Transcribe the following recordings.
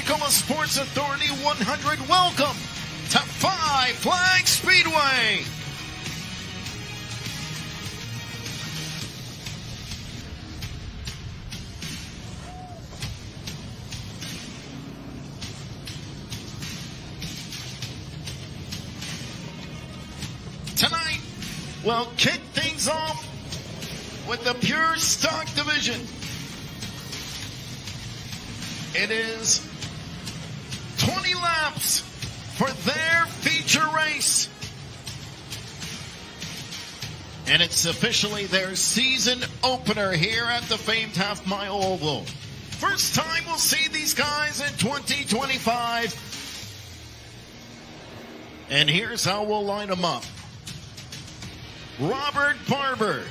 Pensacola Sports Authority 100. Welcome to Five Flag Speedway. Tonight, we'll kick things off with the pure stock division. It is 20 laps for their feature race. And it's officially their season opener here at the famed half-mile oval. First time we'll see these guys in 2025. And here's how we'll line them up. Robert Barber,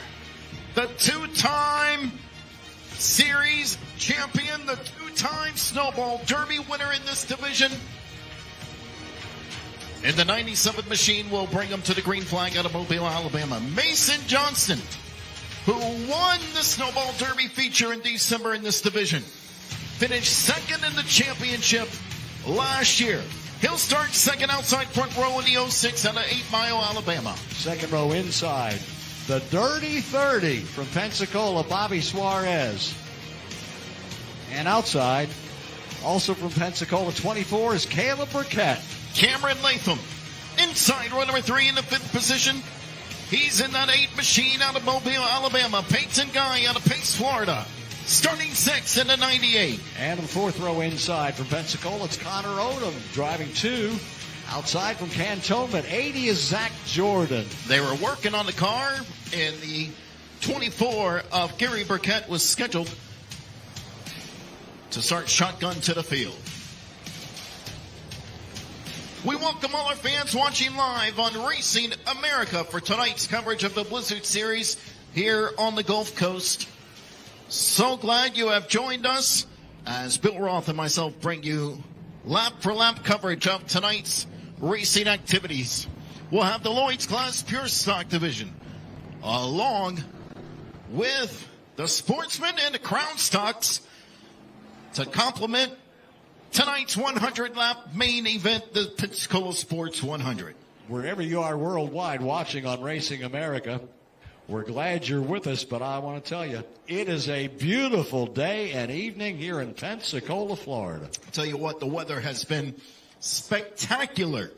the two-time series champion, the two-time Snowball Derby winner in this division. And the 97 machine will bring him to the green flag out of Mobile, Alabama. Mason Johnston, who won the Snowball Derby feature in December in this division, finished second in the championship last year. He'll start second outside front row in the 06 out of 8 Mile, Alabama. Second row inside, the Dirty 30 from Pensacola, Bobby Suarez. And outside, also from Pensacola, 24 is Caleb Burkett. Cameron Latham, inside row number 3 in the 5th position. He's in that 8 machine out of Mobile, Alabama. Peyton Guy out of Pace, Florida, starting 6th in the 98. And the 4th row inside from Pensacola, it's Connor Odom driving 2. Outside from Cantonment, 80 is Zach Jordan. They were working on the car, and the 24 of Gary Burkett was scheduled to start shotgun to the field. We welcome all our fans watching live on Racing America for tonight's coverage of the Blizzard Series here on the Gulf Coast. So glad you have joined us as Bill Roth and myself bring you lap-for-lap coverage of tonight's racing activities. We'll have the Lloyd's Class Pure Stock Division along with the Sportsman and the Crown Stocks to complement tonight's 100-lap main event, the Pensacola Sports 100. Wherever you are worldwide watching on Racing America, we're glad you're with us, but I want to tell you, it is a beautiful day and evening here in Pensacola, Florida. I'll tell you what, the weather has been spectacular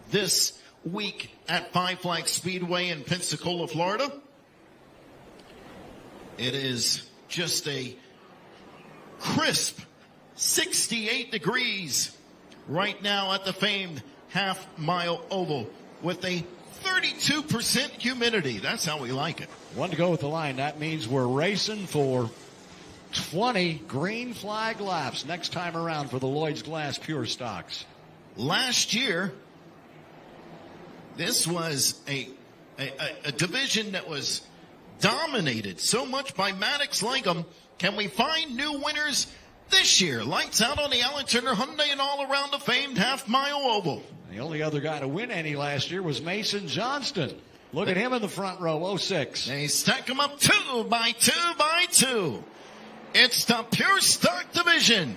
this week at Five Flag Speedway in Pensacola, Florida. It is just a crisp 68 degrees right now at the famed half-mile oval with a 32% humidity. That's how we like it. One to go with the line. That means we're racing for 20 green flag laps next time around for the Lloyd's Glass Pure Stocks. Last year, this was a division that was dominated so much by Maddox Langham. Can we find new winners this year? Lights out on the Allen Turner Hyundai and all around the famed half-mile oval. The only other guy to win any last year was Mason Johnston. Look at him in the front row, 06. They stack them up 2 by 2 by 2. It's the Pure Stock Division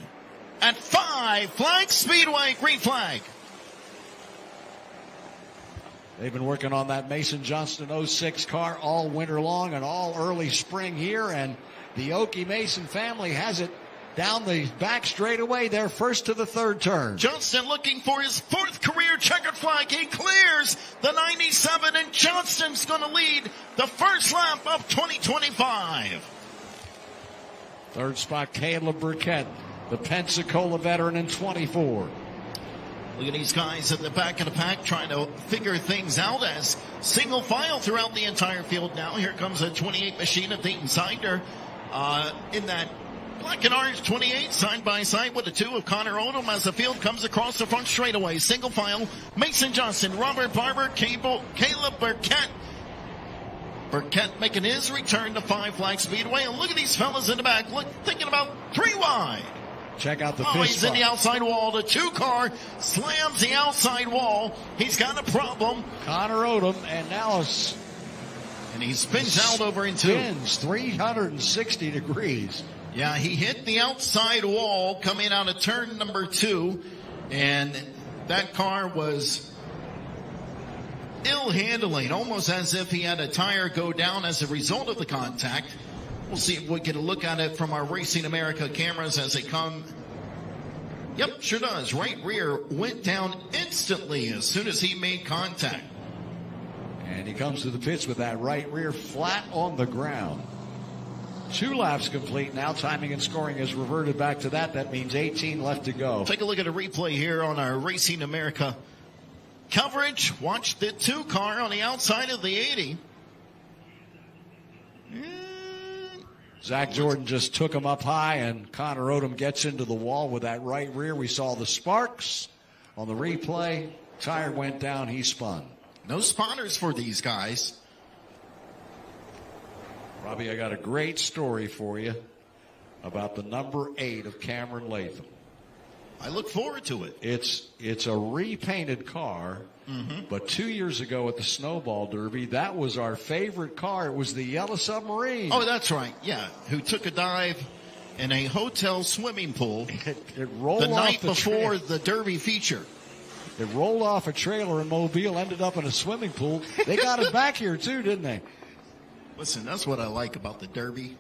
at Five Flag Speedway, green flag. They've been working on that Mason Johnston 06 car all winter long and all early spring here, and the Okie Mason family has it down the back straightaway. They're first to the 3rd turn. Johnston looking for his 4th career checkered flag. He clears the 97, and Johnston's going to lead the first lap of 2025. 3rd spot, Caleb Burkett, the Pensacola veteran in 24. Look at these guys at the back of the pack trying to figure things out as single file throughout the entire field now. Here comes a 28 machine of Dayton Sider in that black and orange 28 side by side with the 2 of Connor Odom as the field comes across the front straightaway. Single file, Mason Johnston, Robert Barber, Caleb Burkett. Burkett making his return to Five Flag Speedway. And look at these fellas in the back, thinking about 3 wide. Check out the he's in the outside wall. The 2 car slams the outside wall. He's got a problem. Connor Odom, and now and he spins out over into 360 degrees. Yeah, he hit the outside wall coming out of turn number 2, and that car was ill handling, almost as if he had a tire go down as a result of the contact. We'll see if we get a look at it from our Racing America cameras as they come. Yep, sure does. Right rear went down instantly as soon as he made contact. And he comes to the pits with that right rear flat on the ground. 2 laps complete now. Timing and scoring has reverted back to that. That means 18 left to go. Take a look at a replay here on our Racing America coverage. Watch the 2 car on the outside of the 80. Zach Jordan just took him up high, and Connor Odom gets into the wall with that right rear. We saw the sparks on the replay. Tire went down. He spun. No spotters for these guys. Robbie, I got a great story for you about the number 8 of Cameron Latham. I look forward to it. It's a repainted car, but 2 years ago at the Snowball Derby, that was our favorite car. It was the Yellow Submarine. Oh, that's right. Yeah, who took a dive in a hotel swimming pool it rolled the off night before the Derby feature. It rolled off a trailer in Mobile, ended up in a swimming pool. They got it back here too, didn't they? Listen, that's what I like about the Derby.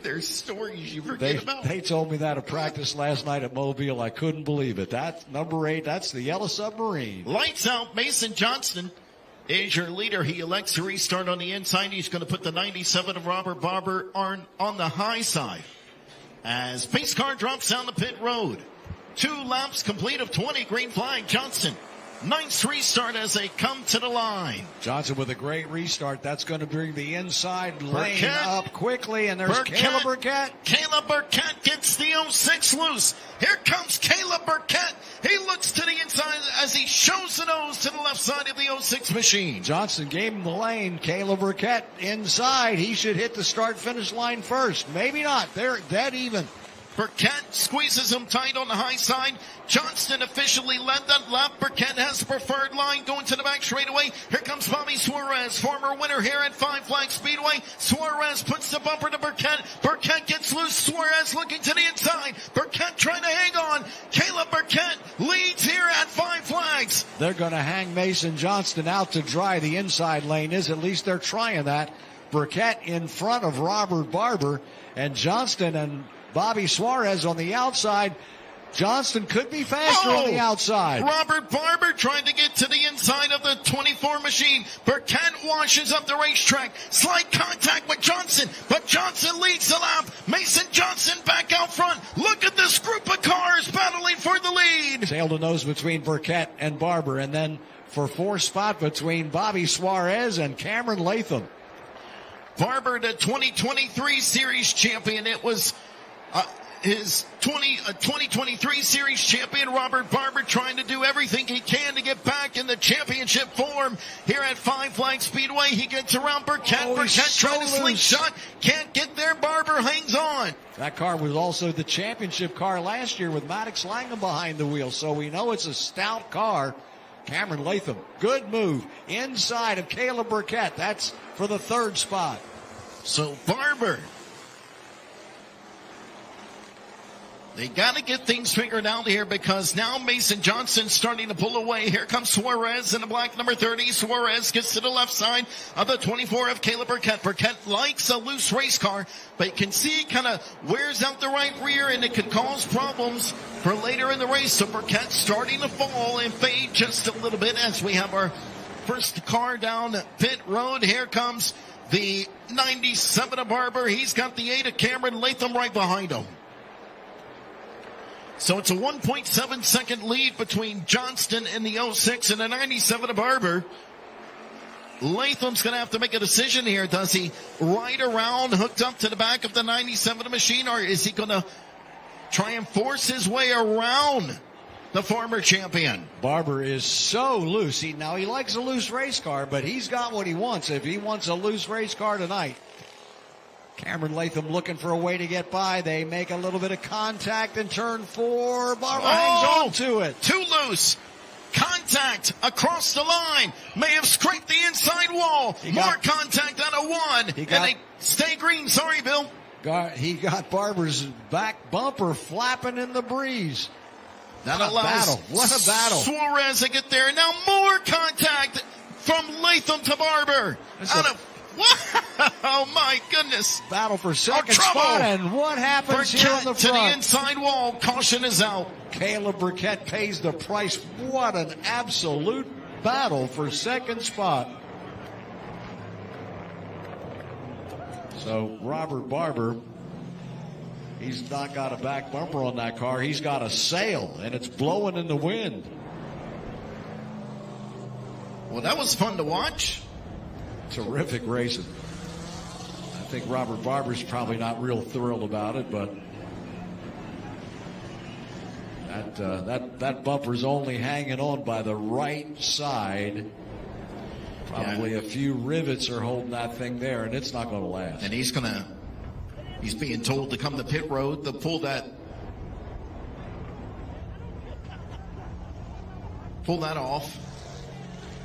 There's stories you forget about. They told me that at practice last night at Mobile. I couldn't believe it. That's number 8. That's the Yellow Submarine. Lights out. Mason Johnston is your leader. He elects to restart on the inside. He's going to put the 97 of Robert Barber on the high side. As pace car drops down the pit road. 2 laps complete of 20. Green flag. Johnston. Nice restart as they come to the line. Johnson with a great restart. That's going to bring the inside lane up quickly, and there's Caleb Burkett. Caleb Burkett gets the 06 loose. Here comes Caleb Burkett. He looks to the inside as he shows the nose to the left side of the 06 machine. Johnson gave him the lane. Caleb Burkett inside. He should hit the start-finish line first. Maybe not. They're dead even. Burkett squeezes him tight on the high side. Johnston officially led that lap. Burkett has the preferred line going to the back straightaway. Here comes Bobby Suarez, former winner here at Five Flag Speedway. Suarez puts the bumper to Burkett. Burkett gets loose. Suarez looking to the inside. Burkett trying to hang on. Caleb Burkett leads here at Five Flags. They're going to hang Mason Johnston out to dry. The inside lane is, at least they're trying that. Burkett in front of Robert Barber, and Johnston and Bobby Suarez on the outside. Johnston could be faster on the outside. Robert Barber trying to get to the inside of the 24 machine. Burkett washes up the racetrack. Slight contact with Johnson, but Johnson leads the lap. Mason Johnson back out front. Look at this group of cars battling for the lead. Tail to nose between Burkett and Barber, and then for 4th spot between Bobby Suarez and Cameron Latham. Barber, the 2023 series champion. It was his 2023 series champion, Robert Barber, trying to do everything he can to get back in the championship form here at Five Flag Speedway. He gets around Burkett. Burkett trying to slingshot. Can't get there. Barber hangs on. That car was also the championship car last year with Maddox Langham behind the wheel, so we know it's a stout car. Cameron Latham, good move inside of Caleb Burkett. That's for the 3rd spot. So Barber, they got to get things figured out here, because now Mason Johnson's starting to pull away. Here comes Suarez in the black number 30. Suarez gets to the left side of the 24 of Caleb Burkett. Burkett likes a loose race car, but you can see it kind of wears out the right rear, and it could cause problems for later in the race. So Burkett starting to fall and fade just a little bit as we have our first car down pit road. Here comes the 97 of Barber. He's got the 8 of Cameron Latham right behind him. So it's a 1.7 second lead between Johnston and the 06 and the 97 of Barber. Latham's going to have to make a decision here. Does he ride around hooked up to the back of the 97 machine, or is he going to try and force his way around the former champion? Barber is so loose. He likes a loose race car, but he's got what he wants. If he wants a loose race car tonight. Cameron Latham looking for a way to get by. They make a little bit of contact in turn 4. Barber hangs on to it. Too loose. Contact across the line. May have scraped the inside wall. More contact out of 1. And they stay green. Sorry, Bill. He got Barber's back bumper flapping in the breeze. That What a battle. What a battle. Suarez to get there. Now more contact from Latham to Barber. Oh, my goodness. Battle for second spot, and what happens here on the front? To the inside wall. Caution is out. Caleb Burkett pays the price. What an absolute battle for second spot. So Robert Barber, he's not got a back bumper on that car. He's got a sail, and it's blowing in the wind. Well, that was fun to watch. Terrific racing. I think Robert Barber's probably not real thrilled about it, but that bumper's only hanging on by the right side. Probably a few rivets are holding that thing there, and it's not going to last. And he's being told to come to pit road to pull that off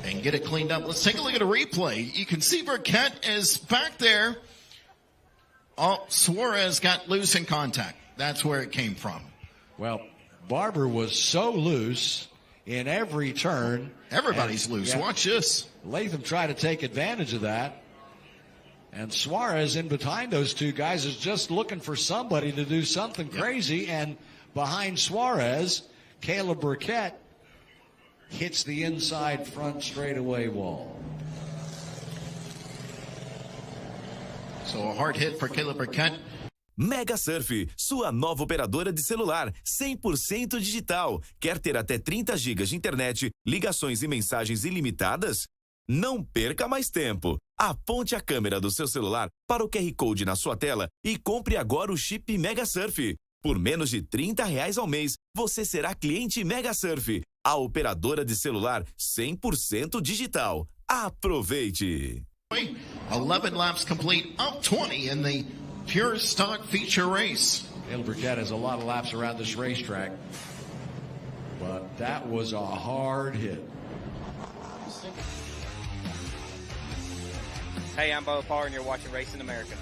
and get it cleaned up. Let's take a look at a replay. You can see Burkett is back there. Oh, Suarez got loose in contact. That's where it came from. Well, Barber was so loose in every turn. Everybody's loose. Yeah. Watch this. Latham tried to take advantage of that. And Suarez in behind those two guys is just looking for somebody to do something crazy. And behind Suarez, Caleb Burkett hits the inside front straightaway wall. So a hard hit for Caleb Burkett. Mega Surf, sua nova operadora de celular 100% digital. Quer ter até 30 GB de internet, ligações e mensagens ilimitadas? Não perca mais tempo. Aponte a câmera do seu celular para o QR Code na sua tela e compre agora o chip Mega Surf. Por menos de R$30 ao mês, você será cliente Mega Surf, a operadora de celular 100% digital. Aproveite! 11 laps complete, up 20 in the pure stock feature race. Caleb Burkett has a lot of laps around this racetrack, but that was a hard hit. Hey, I'm Bo Parr, and you're watching Racing America.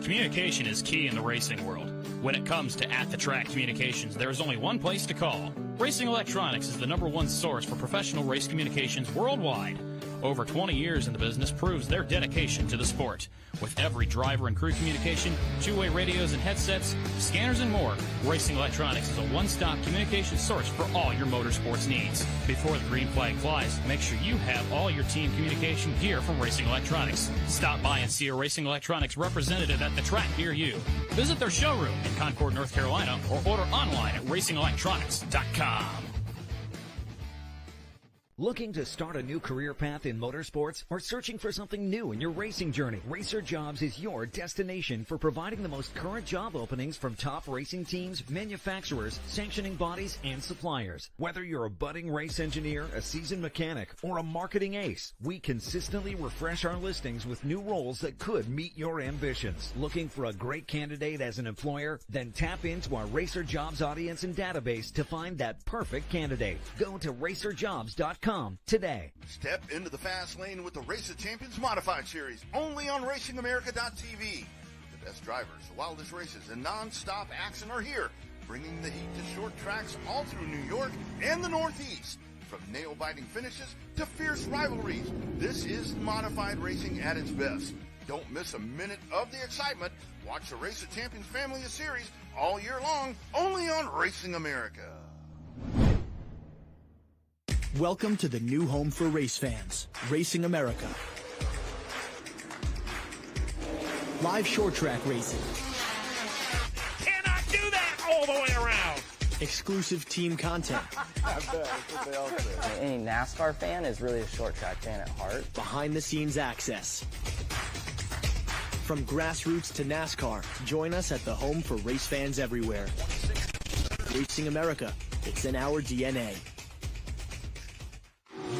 Communication is key in the racing world. When it comes to at-the-track communications, there is only one place to call. Racing Electronics is the #1 source for professional race communications worldwide. Over 20 years in the business proves their dedication to the sport. With every driver and crew communication, two-way radios and headsets, scanners and more, Racing Electronics is a one-stop communication source for all your motorsports needs. Before the green flag flies, make sure you have all your team communication gear from Racing Electronics. Stop by and see a Racing Electronics representative at the track near you. Visit their showroom in Concord, North Carolina, or order online at racingelectronics.com. Looking to start a new career path in motorsports or searching for something new in your racing journey? Racer Jobs is your destination for providing the most current job openings from top racing teams, manufacturers, sanctioning bodies, and suppliers. Whether you're a budding race engineer, a seasoned mechanic, or a marketing ace, we consistently refresh our listings with new roles that could meet your ambitions. Looking for a great candidate as an employer? Then tap into our Racer Jobs audience and database to find that perfect candidate. Go to racerjobs.com today. Step into the fast lane with the Race of Champions Modified Series, only on RacingAmerica.tv. The best drivers, the wildest races, and non-stop action are here, bringing the heat to short tracks all through New York and the Northeast. From nail-biting finishes to fierce rivalries, this is modified racing at its best. Don't miss a minute of the excitement. Watch the Race of Champions family of series all year long, only on Racing America. Welcome to the new home for race fans, Racing America. Live short track racing. Cannot do that all the way around. Exclusive team content. I bet, that's what they all say. Any NASCAR fan is really a short track fan at heart. Behind the scenes access. From grassroots to NASCAR, join us at the home for race fans everywhere. Racing America, it's in our DNA.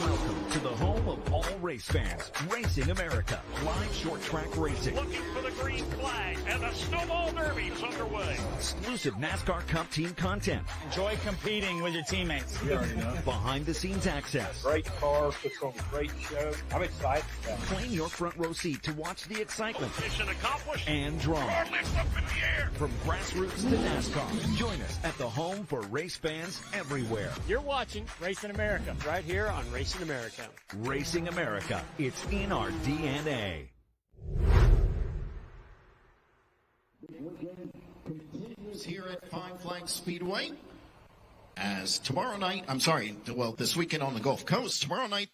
Welcome to the home of all race fans, Racing America, live short track racing. Looking for the green flag, and the Snowball Derby is underway. Exclusive NASCAR Cup team content. Enjoy competing with your teammates. You already know. Behind the scenes access. Great car, puts on a great show. I'm excited. Claim your front row seat to watch the excitement Mission accomplished. and drama. Car lifts up in the air. From grassroots to NASCAR, join us at the home for race fans everywhere. You're watching Racing America right here on Racing America. Racing America, it's in our DNA. Here at Five Flags Speedway, as this weekend on the Gulf Coast, tomorrow night,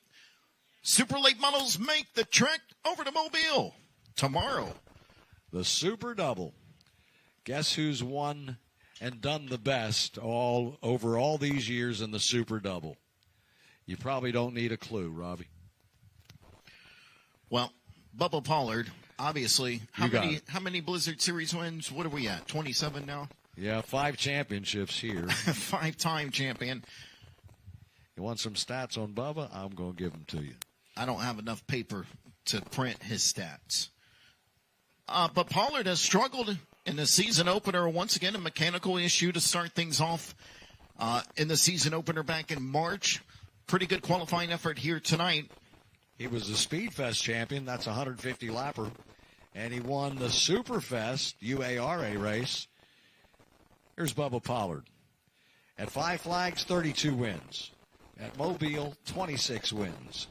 super late models make the trek over to Mobile. Tomorrow, The Super Double. Guess who's won and done the best all over all these years in the Super Double? You probably don't need a clue, Robbie. well, Bubba Pollard, obviously. How many Blizzard Series wins? What are we at? 27 now? Yeah, 5 championships here. 5-time champion. You want some stats on Bubba? I'm going to give them to you. I don't have enough paper to print his stats. But Pollard has struggled in the season opener. Once again, a mechanical issue to start things off in the season opener back in March. Pretty good qualifying effort here tonight. He was the Speedfest champion. That's a 150-lapper. And he won the Superfest UARA race. Here's Bubba Pollard. At Five Flags, 32 wins. At Mobile, 26 wins.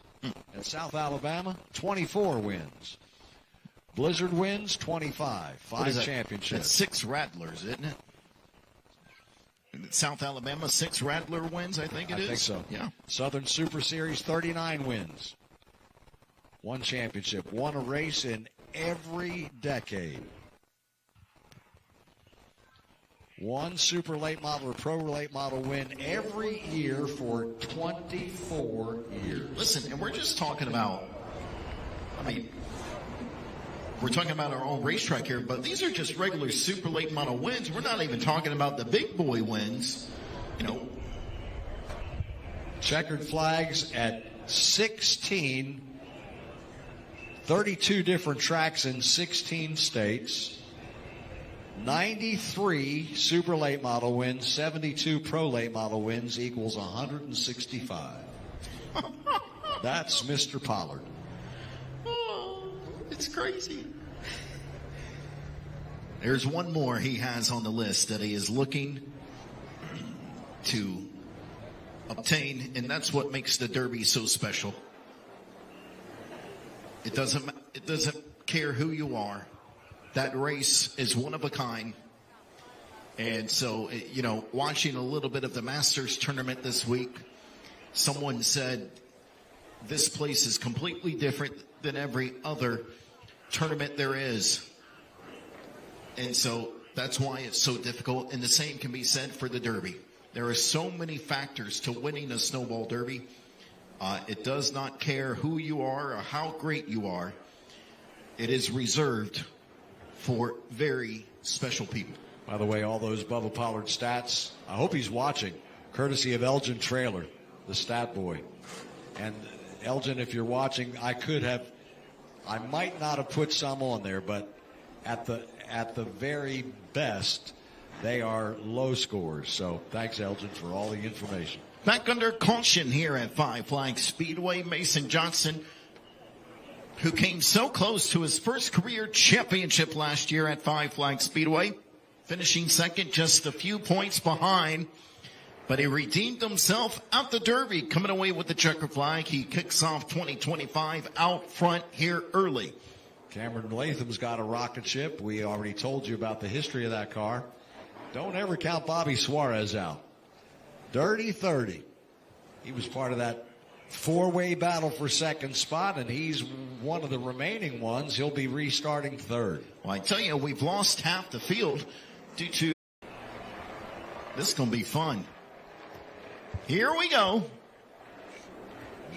At South Alabama, 24 wins. Blizzard wins, 25. 5 championships. That's 6 Rattlers, isn't it? South Alabama, 6 Rattler wins, I think it is. I think so. Yeah. Southern Super Series, 39 wins. 1 championship. Won a race in every decade. 1 super late model or pro late model win every year for 24 years. Listen, and we're just talking about, we're talking about our own racetrack here, but these are just regular super late model wins. We're not even talking about the big boy wins. Checkered flags at 16, 32 different tracks in 16 states. 93 super late model wins, 72 pro late model wins equals 165. That's Mr. Pollard. Oh, it's crazy. There's one more he has on the list that he is looking to obtain, and that's what makes the Derby so special. It doesn't care who you are. That race is one of a kind. And so, watching a little bit of the Masters tournament this week, someone said this place is completely different than every other tournament there is. And so that's why it's so difficult. And the same can be said for the Derby. There are so many factors to winning a snowball derby. It does not care who you are or how great you are. It is reserved for very special people. By the way, all those Bubba Pollard stats, I hope he's watching, courtesy of Elgin Trailer, the stat boy. And Elgin, if you're watching, I might not have put some on there, but at the very best, they are low scores. So thanks, Elgin, for all the information. Back under caution here at Five Flags Speedway, Mason Johnson, who came so close to his first career championship last year at Five Flags Speedway, finishing second, just a few points behind. But he redeemed himself out the Derby, coming away with the checker flag. He kicks off 2025 out front here early. Cameron Latham's got a rocket ship. We already told you about the history of that car. Don't ever count Bobby Suarez out. Dirty 30. He was part of that 4-way battle for second spot, and he's one of the remaining ones. He'll be restarting third. Well, I tell you, we've lost half the field due to... This is going to be fun. Here we go.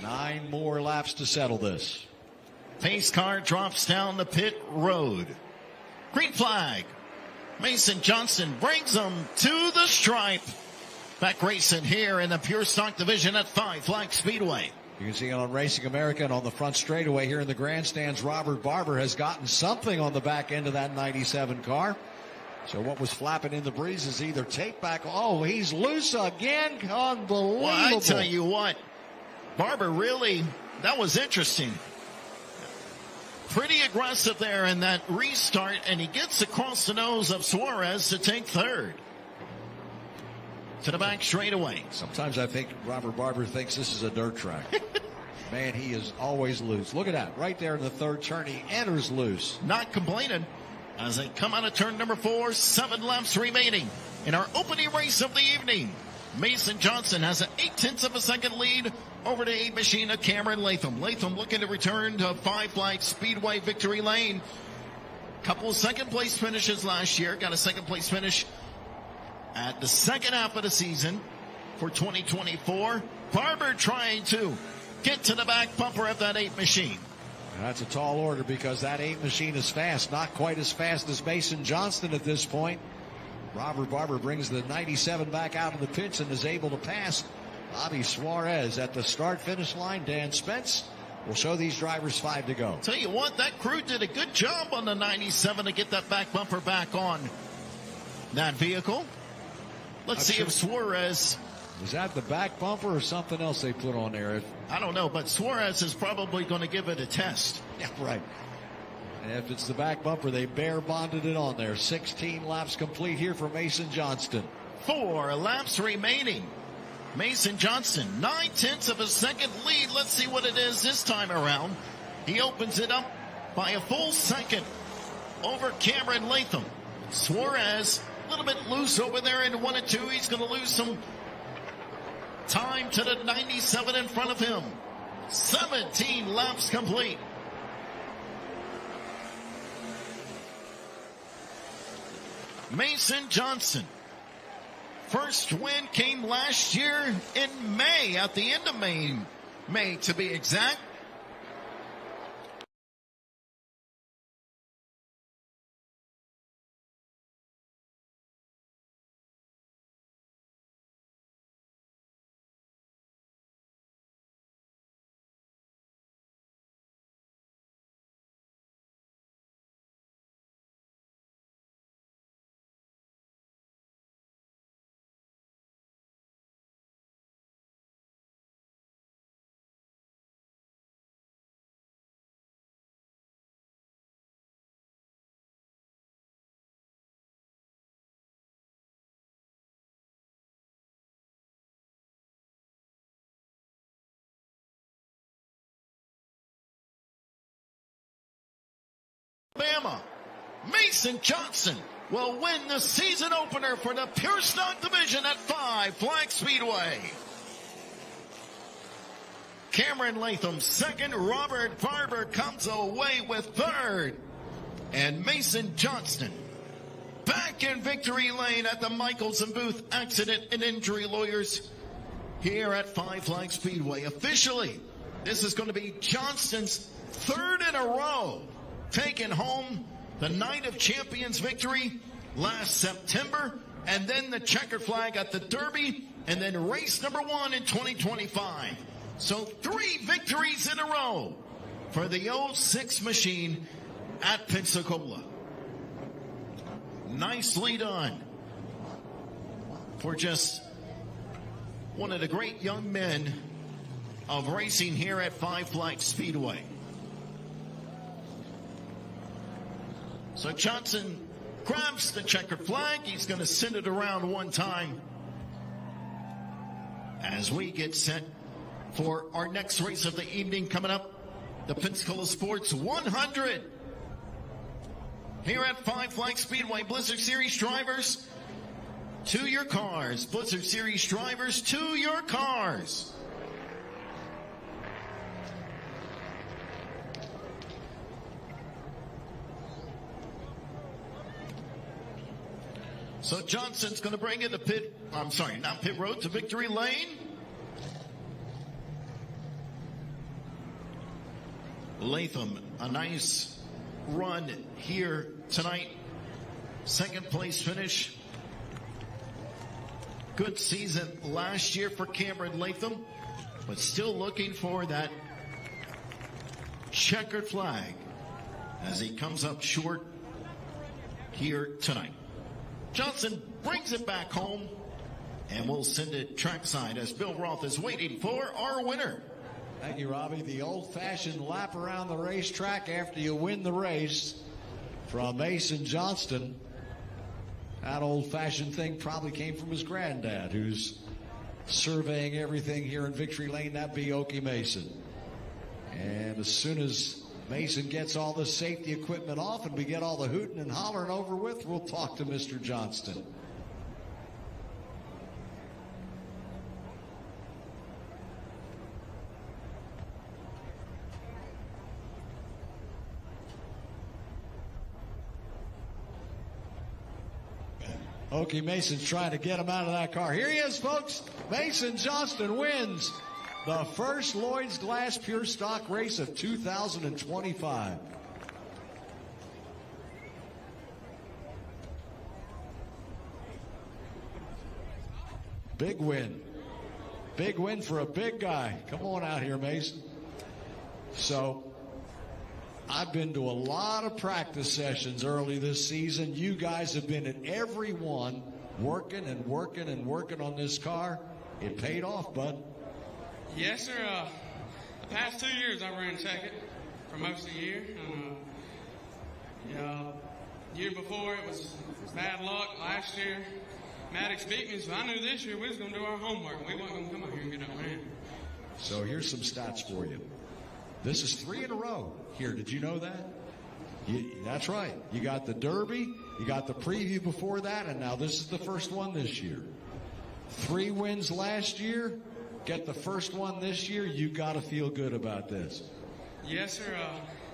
9 more laps to settle this. Pace car drops down the pit road. Green flag. Mason Johnson brings them to the stripe. Back racing here in the Pure Stock Division at Five Flags Speedway. You can see it on Racing America and on the front straightaway here in the grandstands. Robert Barber has gotten something on the back end of that 97 car. So what was flapping in the breeze is either tape back. Oh, he's loose again. Unbelievable. Well, I tell you what, Barber really, that was interesting. Pretty aggressive there in that restart, and he gets across the nose of Suarez to take third. To the back straightaway. Sometimes I think Robert Barber thinks this is a dirt track. Man, he is always loose. Look at that. Right there in the third turn, he enters loose. Not complaining as they come out of turn number 4, 7 laps remaining in our opening race of the evening. Mason Johnson has an 0.8 of a second lead over the 8 machine of Cameron Latham. Latham looking to return to Five Flags Speedway victory lane. Couple of second place finishes last year. Got a second place finish at the second half of the season for 2024. Barber trying to get to the back bumper of that 8 machine. That's a tall order because that 8 machine is fast. Not quite as fast as Mason Johnston at this point. Robert Barber brings the 97 back out of the pits and is able to pass Bobby Suarez at the start-finish line. Dan Spence will show these drivers 5 to go. Tell you what, that crew did a good job on the 97 to get that back bumper back on that vehicle. Let's see if Suarez... Is that the back bumper or something else they put on there? I don't know, but Suarez is probably going to give it a test. Yeah, right. And if it's the back bumper, they bare bonded it on there. 16 laps complete here for Mason Johnston. 4 laps remaining. Mason Johnston, 0.9 of a second lead. Let's see what it is this time around. He opens it up by a full second over Cameron Latham. Suarez, a little bit loose over there in 1 and 2. He's going to lose some time to the 97 in front of him. 17 laps complete. Mason Johnson. First win came last year in May, at the end of May to be exact. Alabama, Mason Johnson will win the season opener for the Pure Stock Division at Five Flags Speedway. Cameron Latham second, Robert Barber comes away with third, and Mason Johnston back in victory lane at the Michaels and Booth Accident and Injury Lawyers here at Five Flags Speedway. Officially, this is going to be Johnston's third in a row, taking home the Night of Champions victory last September, and then the checkered flag at the Derby, and then race number 1 in 2025. So 3 victories in a row for the 06 machine at Pensacola. Nicely done for just one of the great young men of racing here at Five Flags Speedway. So Johnson grabs the checkered flag. He's going to send it around one time as we get set for our next race of the evening coming up, the Pensacola Sports 100. Here at Five Flags Speedway, Blizzard Series drivers, to your cars. Blizzard Series drivers, to your cars. So Johnson's going to bring it to not pit road, to victory lane. Latham, a nice run here tonight. Second place finish. Good season last year for Cameron Latham. but still looking for that checkered flag as he comes up short here tonight. Johnson brings it back home, and we'll send it trackside as Bill Roth is waiting for our winner. Thank you, Robbie. The old-fashioned lap around the racetrack after you win the race from Mason Johnston. That old-fashioned thing probably came from his granddad, who's surveying everything here in Victory Lane. That'd be Okie Mason. And as soon as Mason gets all the safety equipment off and we get all the hooting and hollering over with, we'll talk to Mr. Johnston. Okie Mason's trying to get him out of that car. Here he is, folks. Mason Johnston wins the first Lloyd's Glass Pure Stock race of 2025. Big win. Big win for a big guy. Come on out here, Mason. So, I've been to a lot of practice sessions early this season. You guys have been at every one, working and working and working on this car. It paid off, bud. Yes, sir. The past 2 years I ran second for most of the year. Year before it was bad luck. Last year, Maddox beat me, so I knew this year we was going to do our homework. We wasn't going to come out here and get up ran. So here's some stats for you. This is 3 in a row here. Did you know that? That's right. You got the Derby, you got the preview before that, and now this is the first one this year. 3 wins last year. Get the first one this year. You got to feel good about this. Yes, sir.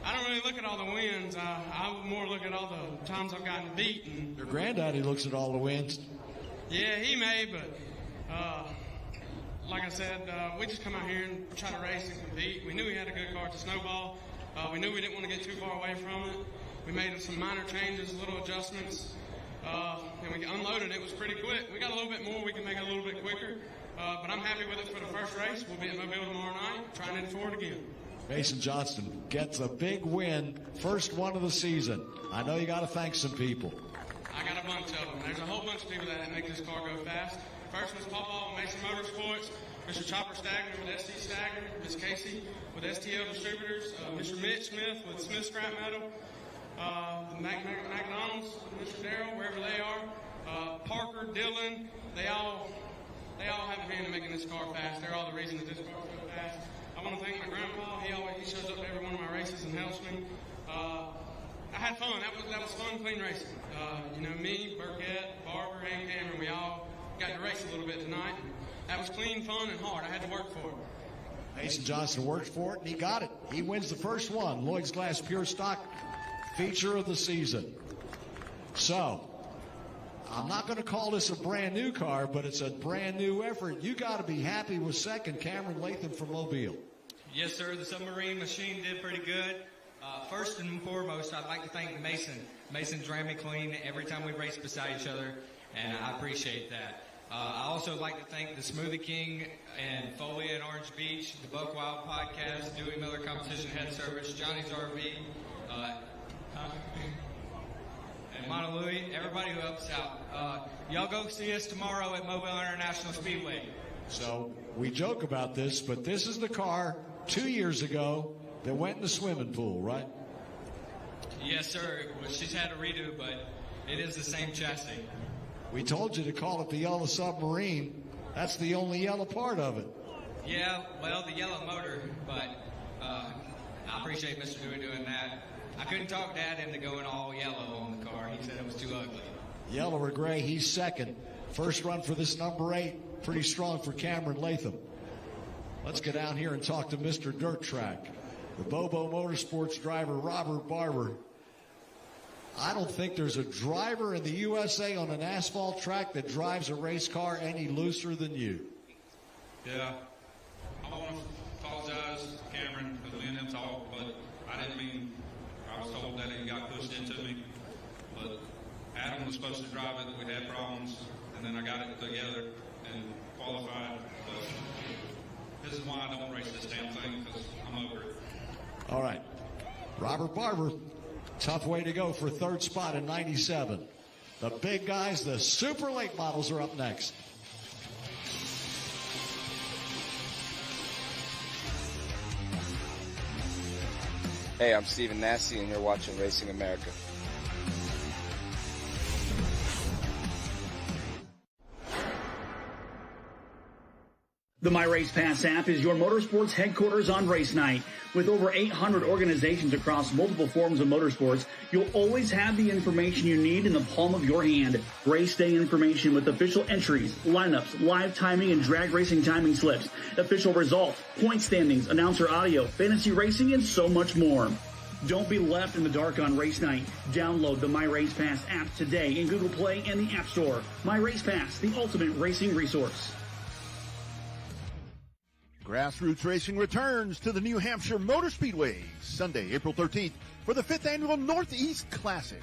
I don't really look at all the wins. I more look at all the times I've gotten beaten. Your granddaddy looks at all the wins. Yeah, he may, but like I said, we just come out here and try to race and compete. We knew we had a good car at the Snowball. We knew we didn't want to get too far away from it. We made some minor changes, little adjustments, and we unloaded. It was pretty quick. We got a little bit more. We can make it a little bit quicker. But I'm happy with it for the first race. We'll be at Mobile tomorrow night, trying it forward again. Mason Johnston gets a big win, first one of the season. I know you got to thank some people. I got a bunch of them. There's a whole bunch of people that make this car go fast. First one's Paul with Mason Motorsports, Mr. Chopper Stagner with ST Stagner, Miss Casey with STL Distributors, Mr. Mitch Smith with Smith Scrap Metal, McDonald's, Mr. Darrell, wherever they are, Parker, Dylan, they all have a hand in making this car fast. They're all the reason that this car is so fast. I want to thank my grandpa. He shows up to every one of my races and helps me. I had fun. That was fun, clean racing. Me, Burkett, Barber, and Cameron, we all got to race a little bit tonight. That was clean, fun, and hard. I had to work for it. Mason Johnston worked for it, and he got it. He wins the first one, Lloyd's Glass Pure Stock feature of the season. So, I'm not going to call this a brand new car, but it's a brand new effort. You got to be happy with second, Cameron Latham from Mobile. Yes, sir. The submarine machine did pretty good. First and foremost, I'd like to thank Mason. Mason's ran me clean every time we race beside each other, and I appreciate that. I also like to thank the Smoothie King and Foley at Orange Beach, the Buck Wild Podcast, Dewey Miller Competition Head Service, Johnny's RV, and Montalui, everybody who helps out. Y'all go see us tomorrow at Mobile International Speedway. So we joke about this, but this is the car 2 years ago that went in the swimming pool, right? Yes, sir. Well, she's had a redo, but it is the same chassis. We told you to call it the Yellow Submarine. That's the only yellow part of it. Yeah, well, the yellow motor, but I appreciate Mr. Dewey doing that. I couldn't talk Dad into going all yellow on the car. He said it was too ugly. Yellow or gray, he's second. First run for this number 8. Pretty strong for Cameron Latham. Let's get down here and talk to Mr. Dirt Track. The Bobo Motorsports driver, Robert Barber. I don't think there's a driver in the USA on an asphalt track that drives a race car any looser than you. Yeah. I want to apologize to Cameron for the me and him talk, but I didn't mean, I was told that he got pushed into me. But Adam was supposed to drive it. We had problems, and then I got it together and qualified. But this is why I don't race this damn thing, because I'm over it. All right. Robert Barber, tough way to go for third spot in 97. The big guys, the super late models are up next. Hey, I'm Steven Nassie, and you're watching Racing America. The My Race Pass app is your motorsports headquarters on race night. With over 800 organizations across multiple forms of motorsports, you'll always have the information you need in the palm of your hand. Race day information with official entries, lineups, live timing and drag racing timing slips, official results, point standings, announcer audio, fantasy racing, and so much more. Don't be left in the dark on race night. Download the My Race Pass app today in Google Play and the App Store. My Race Pass, the ultimate racing resource. Grassroots racing returns to the New Hampshire Motor Speedway Sunday, April 13th for the 5th annual Northeast Classic.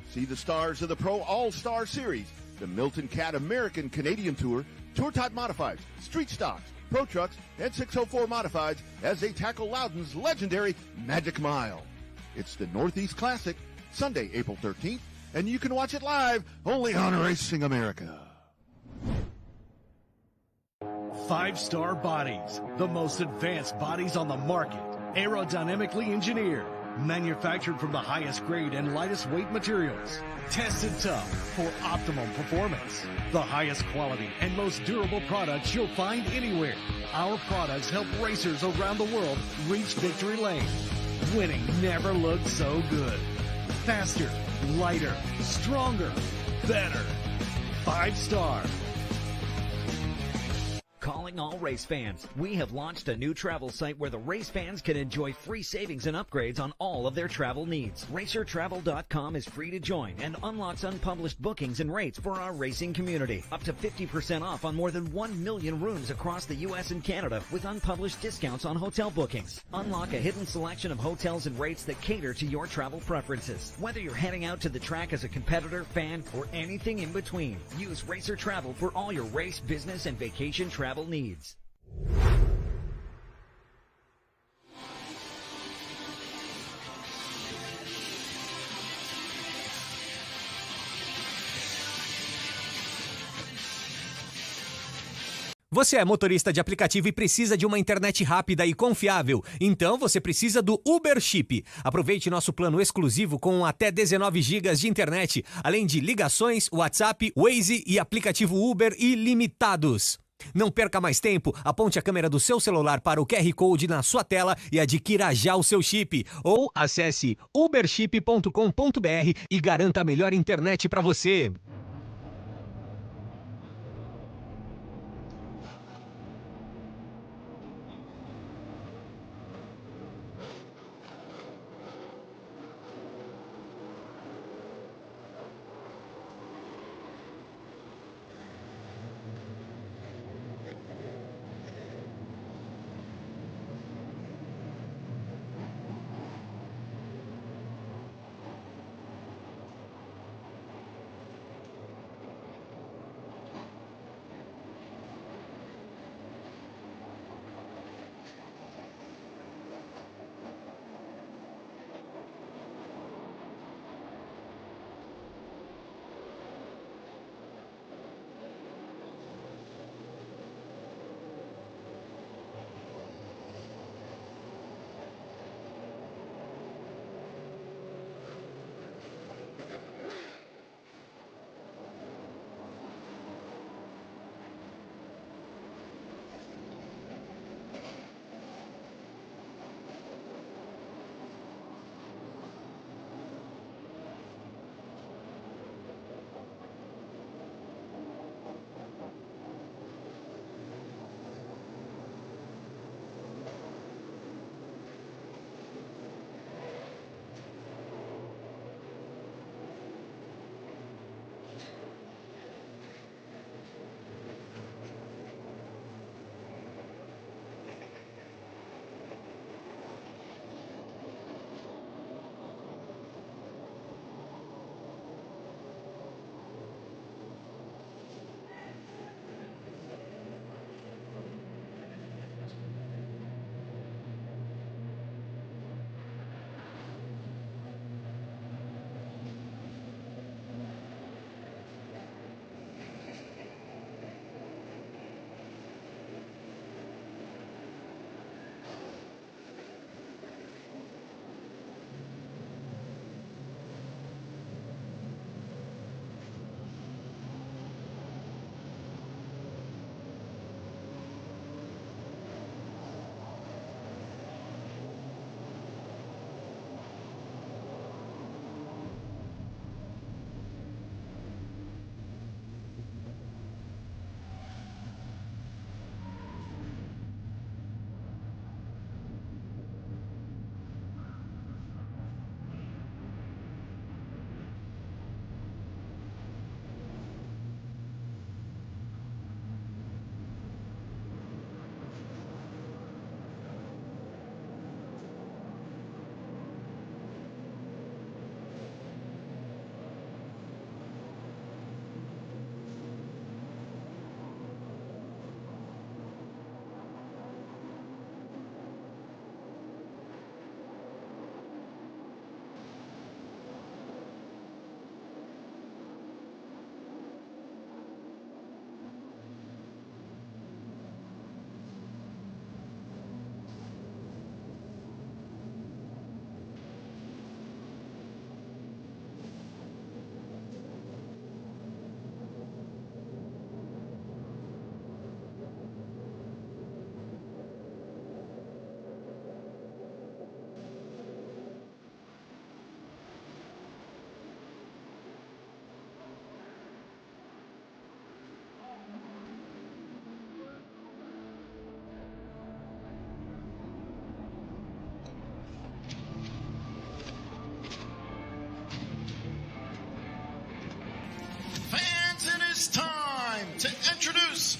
See the stars of the Pro All-Star Series, the Milton Cat American Canadian Tour, Tour Type Modifieds, Street Stocks, Pro Trucks, and 604 Modifieds as they tackle Loudon's legendary Magic Mile. It's the Northeast Classic, Sunday, April 13th, and you can watch it live only on Racing America. 5-star bodies, the most advanced bodies on the market, aerodynamically engineered, manufactured from the highest grade and lightest weight materials, tested tough for optimum performance, the highest quality and most durable products you'll find anywhere. Our products help racers around the world reach victory lane. Winning never looked so good. Faster, lighter, stronger, better. 5-star. Calling all race fans. We have launched a new travel site where the race fans can enjoy free savings and upgrades on all of their travel needs. RacerTravel.com is free to join and unlocks unpublished bookings and rates for our racing community. Up to 50% off on more than 1 million rooms across the U.S. and Canada with unpublished discounts on hotel bookings. Unlock a hidden selection of hotels and rates that cater to your travel preferences. Whether you're heading out to the track as a competitor, fan, or anything in between, use Racer Travel for all your race, business, and vacation travel needs. Você é motorista de aplicativo e precisa de uma internet rápida e confiável? Então você precisa do Uber Chip. Aproveite nosso plano exclusivo com até 19 GB de internet, além de ligações, WhatsApp, Waze e aplicativo Uber ilimitados. Não perca mais tempo, aponte a câmera do seu celular para o QR Code na sua tela e adquira já o seu chip. Ou acesse uberchip.com.br e garanta a melhor internet para você. to introduce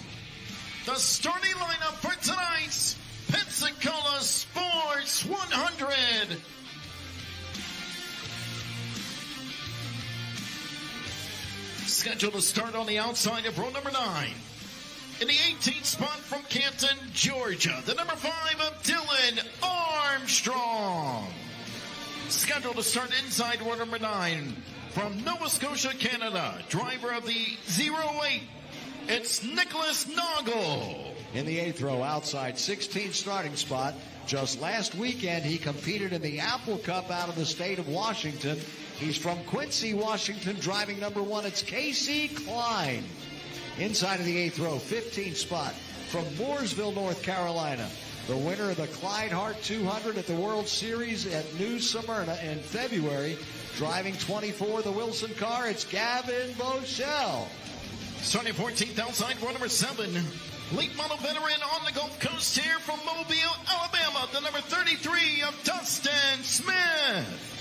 the starting lineup for tonight's Pensacola Sports 100. Scheduled to start on the outside of row number 9. In the 18th spot from Canton, Georgia, the number 5 of Dylan Armstrong. Scheduled to start inside row number 9 from Nova Scotia, Canada, driver of the 08, it's Nicholas Noggle. In the 8th row, outside 16th starting spot. Just last weekend, he competed in the Apple Cup out of the state of Washington. He's from Quincy, Washington, driving number 1. It's Casey Klein. Inside of the 8th row, 15th spot from Mooresville, North Carolina. The winner of the Clyde Hart 200 at the World Series at New Smyrna in February. Driving 24, the Wilson car, it's Gavin Boschel. Starting 14th outside row number 7. Late model veteran on the Gulf Coast here from Mobile, Alabama, the number 33 of Dustin Smith.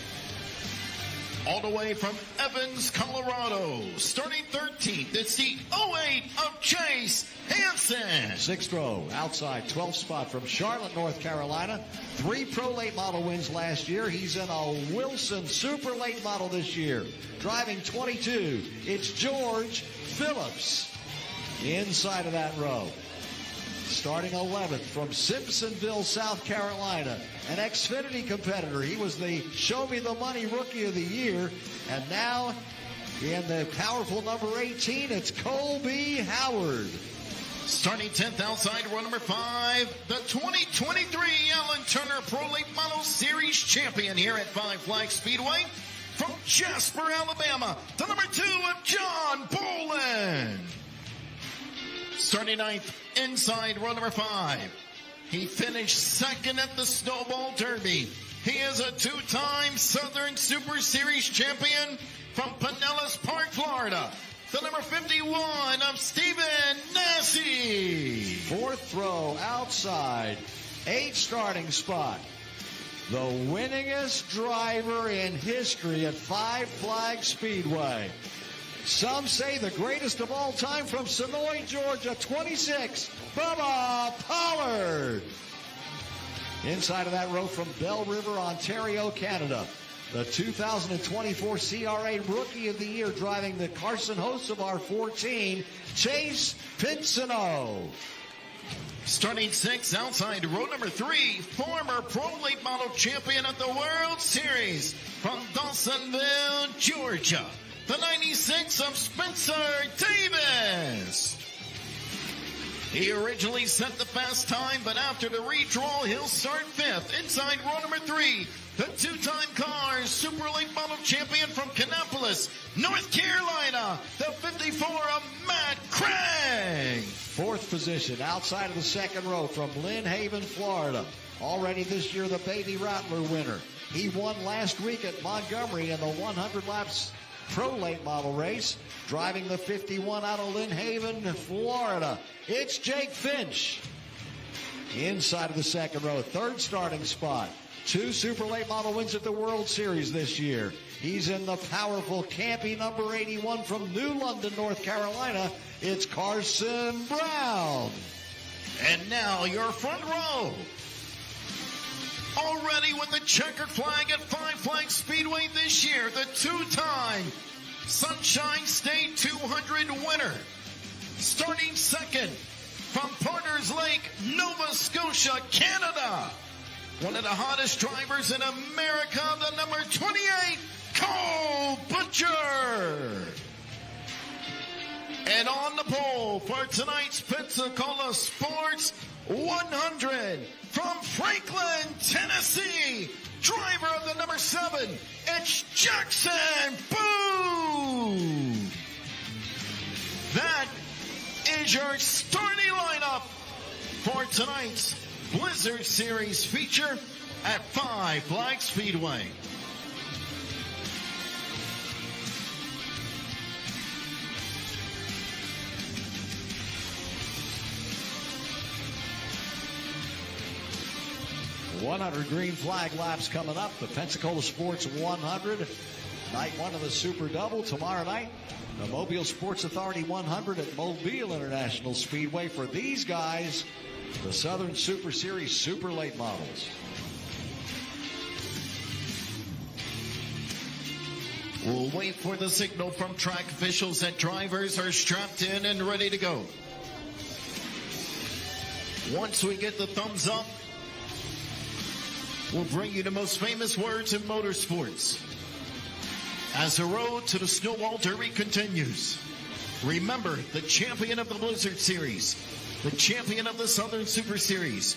All the way from Evans, Colorado, starting 13th, it's the 08 of Chase Hansen. 6th row, outside 12th spot from Charlotte, North Carolina. 3 pro late model wins last year. He's in a Wilson super late model this year. Driving 22, it's George Phillips. Inside of that row, starting 11th from Simpsonville, South Carolina, an Xfinity competitor. He was the Show Me the Money Rookie of the Year. And now in the powerful number 18, it's Colby Howard. Starting 10th outside row number 5, the 2023 Alan Turner Pro Late Model Series champion here at Five Flags Speedway. From Jasper, Alabama, the number 2 of John Boland. Starting 9th inside row number 5. He finished 2nd at the Snowball Derby. He is a 2-time Southern Super Series champion from Pinellas Park, Florida. The number 51 of Stephen Nassie. 4th row outside, 8th starting spot. The winningest driver in history at Five Flags Speedway. Some say the greatest of all time from Sonoy, Georgia, 26, Bubba Pollard. Inside of that row from Bell River, Ontario, Canada, the 2024 CRA Rookie of the Year, driving the Carson Host of R14, Chase Pinsino. Starting 6th outside row number 3, former Pro Late Model champion at the World Series from Dawsonville, Georgia, the 96 of Spencer Davis. He originally set the fast time, but after the redraw, he'll start 5th. Inside row number 3, the 2-time Cars Super Late Model champion from Kannapolis, North Carolina, the 54 of Matt Craig. 4th position, outside of the 2nd row from Lynn Haven, Florida. Already this year, the Baby Rattler winner. He won last week at Montgomery in the 100 laps Pro Late Model race, driving the 51 out of Lynn Haven, Florida. It's Jake Finch. Inside of the 2nd row, 3rd starting spot. 2 Super Late Model wins at the World Series this year. He's in the powerful Campy number 81 from New London, North Carolina. It's Carson Brown. And now your front row. Already with the checkered flag at Five Flags Speedway this year, the 2-time Sunshine State 200 winner. Starting 2nd from Partners Lake, Nova Scotia, Canada. One of the hottest drivers in America, the number 28, Cole Butcher. And on the pole for tonight's Pensacola Sports 100 from Franklin, Tennessee, driver of the number 7, it's Jackson Boone. That is your starting lineup for tonight's Blizzard Series feature at Five Flags Speedway. $100 green flag laps coming up. The Pensacola Sports 100. Night one of the Super Double tomorrow night. The Mobile Sports Authority 100 at Mobile International Speedway for these guys, the Southern Super Series Super Late Models. We'll wait for the signal from track officials that drivers are strapped in and ready to go. Once we get the thumbs up, we'll bring you the most famous words in motorsports. As the road to the Snowball Derby continues, remember the champion of the Blizzard Series, the champion of the Southern Super Series,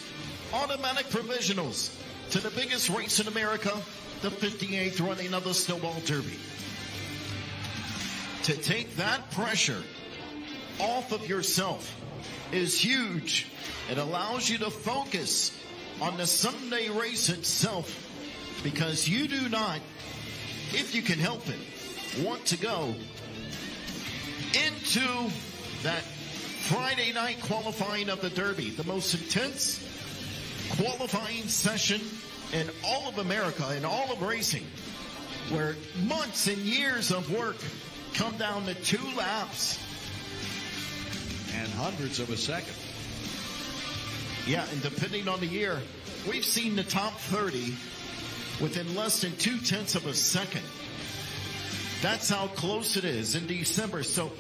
automatic provisionals to the biggest race in America, the 58th running of the Snowball Derby. To take that pressure off of yourself is huge. It allows you to focus on the Sunday race itself, because you do not, if you can help it, want to go into that Friday night qualifying of the Derby, the most intense qualifying session in all of America, in all of racing, where months and years of work come down to 2 laps. And hundredths of a second. Yeah, and depending on the year, we've seen the top 30 within less than 0.2 of a second. That's how close it is in December. So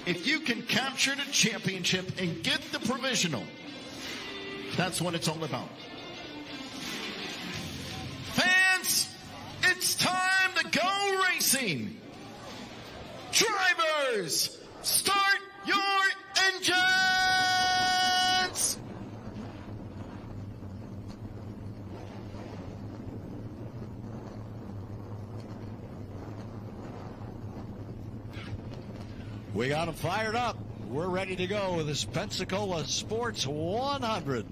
if you can capture the championship and get the provisional, that's what it's all about. Fans, it's time to go racing. Drivers, start your engines! We got them fired up. We're ready to go with this Pensacola Sports 100.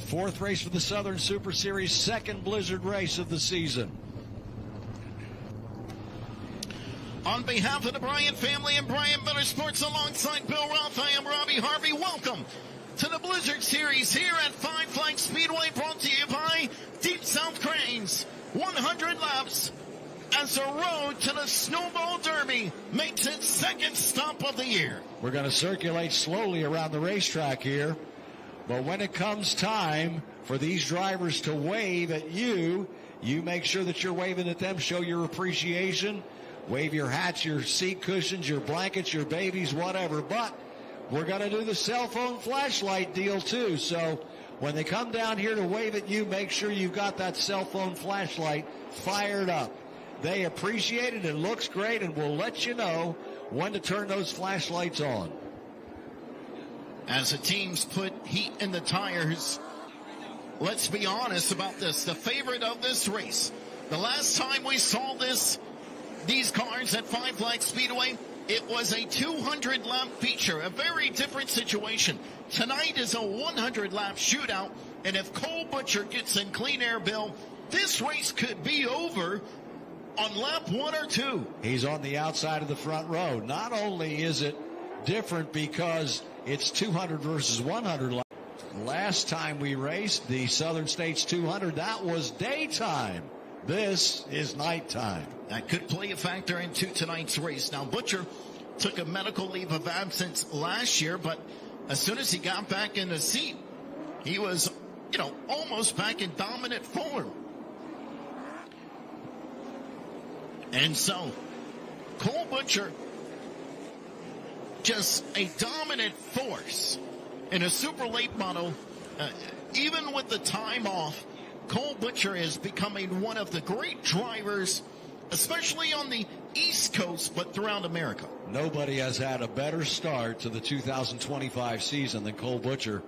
4th race for the Southern Super Series, 2nd Blizzard race of the season. On behalf of the Bryant family and Bryant Motorsports, alongside Bill Roth, I am Robbie Harvey. Welcome to the Blizzard Series here at Five Flags Speedway, brought to you by Deep South Cranes. 100 laps as the road to the Snowball Derby makes its 2nd stop of the year. We're going to circulate slowly around the racetrack here, but when it comes time for these drivers to wave at you, you make sure that you're waving at them, show your appreciation. Wave your hats, your seat cushions, your blankets, your babies, whatever. But we're going to do the cell phone flashlight deal too. So when they come down here to wave at you, make sure you've got that cell phone flashlight fired up. They appreciate it. It looks great, and we'll let you know when to turn those flashlights on. As the teams put heat in the tires, let's be honest about this. The favorite of this race, the last time we saw these cars at Five Flags Speedway, it was a 200-lap feature, a very different situation. Tonight is a 100-lap shootout, and if Cole Butcher gets in clean air, Bill, this race could be over on lap 1 or 2. He's on the outside of the front row. Not only is it different because it's 200 versus 100 laps. Last time we raced the Southern States 200, that was daytime. This is nighttime. That could play a factor into tonight's race. Now, Butcher took a medical leave of absence last year, but as soon as he got back in the seat, he was, almost back in dominant form. And so, Cole Butcher, just a dominant force in a super late model. Even with the time off, Cole Butcher is becoming one of the great drivers, especially on the East Coast, but throughout America. Nobody has had a better start to the 2025 season than Cole Butcher.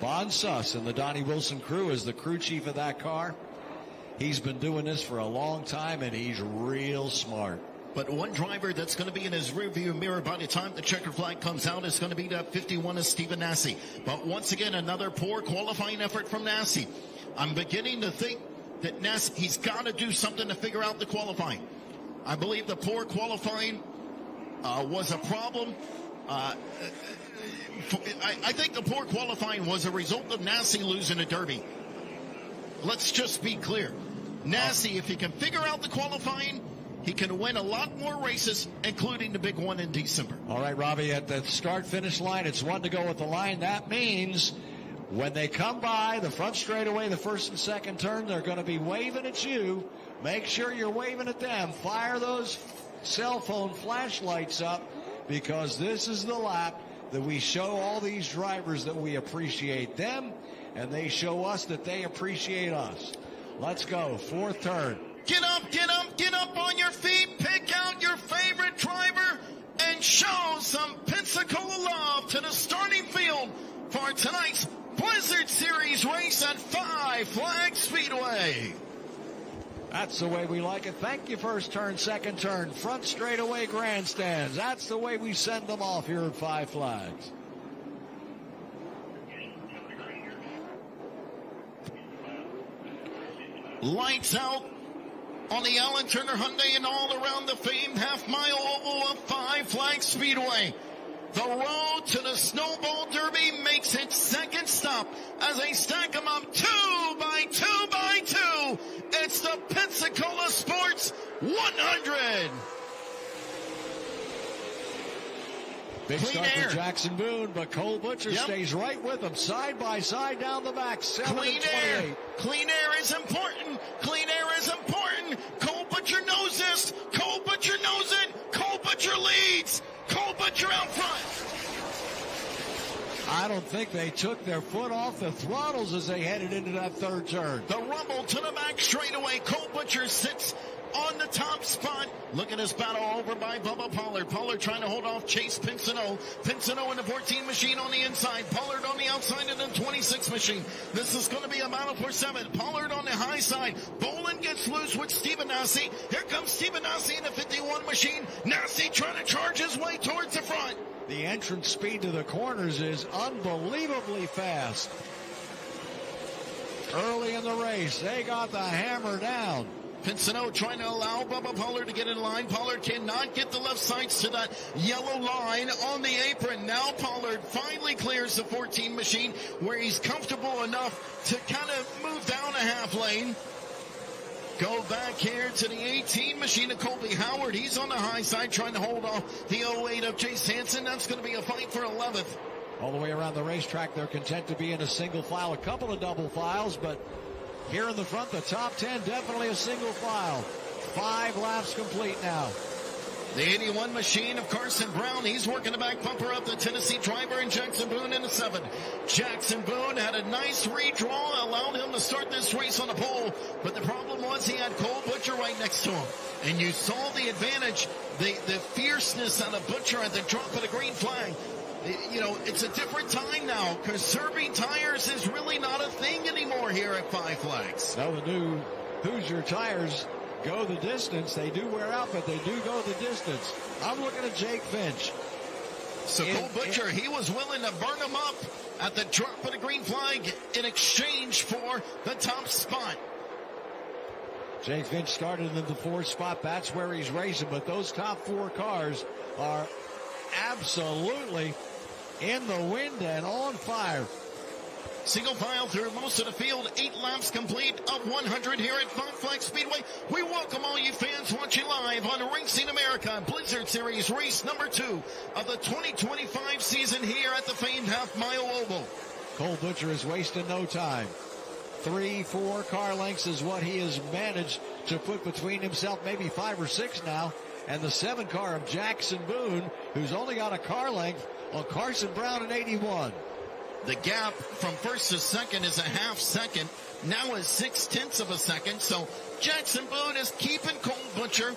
Von Suss and the Donnie Wilson crew is the crew chief of that car. He's been doing this for a long time, and he's real smart. But one driver that's going to be in his rearview mirror by the time the checker flag comes out is going to be that 51 of Stephen Nasse. But once again, another poor qualifying effort from Nasse. I'm beginning to think that Nasse, he's got to do something to figure out the qualifying. I believe the poor qualifying was a problem. I think the poor qualifying was a result of Nasse losing a Derby. Let's just be clear. Nasse, if he can figure out the qualifying, he can win a lot more races, including the big one in December. All right, Robbie, at the start-finish line, it's 1 to go at the line. That means when they come by the front straightaway, the first and second turn, they're going to be waving at you. Make sure you're waving at them. Fire those cell phone flashlights up, because this is the lap that we show all these drivers that we appreciate them, and they show us that they appreciate us. Let's go. Fourth turn. Get up, get up, get up on your feet. Pick out your favorite driver and show some Pensacola love to the starting field for tonight's Blizzard Series race at Five Flags Speedway. That's the way we like it. Thank you, first turn, second turn, front straightaway grandstands. That's the way we send them off here at Five Flags. Lights out on the Allen Turner Hyundai and all around the famed half-mile oval of Five Flags Speedway. The road to the Snowball Derby makes its second stop as they stack them up 2 by 2 by 2. It's the Pensacola Sports 100. Big Clean start air. for Jackson Boone, but Cole Butcher stays right with them, side by side down the back, 7 Clean and 28. air. Clean air is important. Clean air is important. Cole Butcher knows this. Cole Butcher knows it. Cole Butcher leads. Cole Butcher out front. I don't think they took their foot off the throttles as they headed into that third turn. The rumble to the back straightaway. Cole Butcher sits on the top spot. Look at this battle over by Bubba Pollard. Pollard trying to hold off Chase Pinsino. Pinsino in the 14 machine on the inside. Pollard on the outside in the 26 machine. This is going to be a battle for 7. Pollard on the high side. Bolin gets loose with Stephen Nassi. Here comes Stephen Nassi in the 51 machine. Nassi trying to charge his way towards the front. The entrance speed to the corners is unbelievably fast. Early in the race, they got the hammer down. Pinsino trying to allow Bubba Pollard to get in line. Pollard cannot get the left sides to that yellow line on the apron. Now Pollard finally clears the 14 machine where he's comfortable enough to kind of move down a half lane. Go back here to the 18 machine of Colby Howard. He's on the high side trying to hold off the 08 of Chase Hansen. That's going to be a fight for 11th. All the way around the racetrack, they're content to be in a single file, a couple of double files, but here in the front, the top 10, definitely a single file. 5 laps complete now. The 81 machine of Carson Brown. He's working the back bumper up the Tennessee driver and Jackson Boone in the 7. Jackson Boone had a nice redraw, allowed him to start this race on the pole. But the problem was he had Cole Butcher right next to him. And you saw the advantage, the fierceness on a Butcher at the drop of the green flag. You know, it's a different time now. Conserving tires is really not a thing anymore here at Five Flags. Now the new Hoosier tires go the distance. They do wear out, but they do go the distance. I'm looking at Jake Finch. So Cole Butcher, he was willing to burn him up at the drop of the green flag in exchange for the top spot. Jake Finch started in the 4th spot. That's where he's racing, but those top 4 cars are absolutely in the wind and on fire. Single file through most of the field. 8 laps complete of 100 here at Five Flags Speedway. We welcome all you fans watching live on Racing America Blizzard Series race number 2 of the 2025 season here at the famed half-mile oval. Cole Butcher is wasting no time. 3-4 car lengths is what he has managed to put between himself, maybe 5 or 6 now, and the 7 car of Jackson Boone, who's only got a car length on Carson Brown in 81. The gap from first to second is a half second. Now is 0.6 of a second. So Jackson Boone is keeping Cole Butcher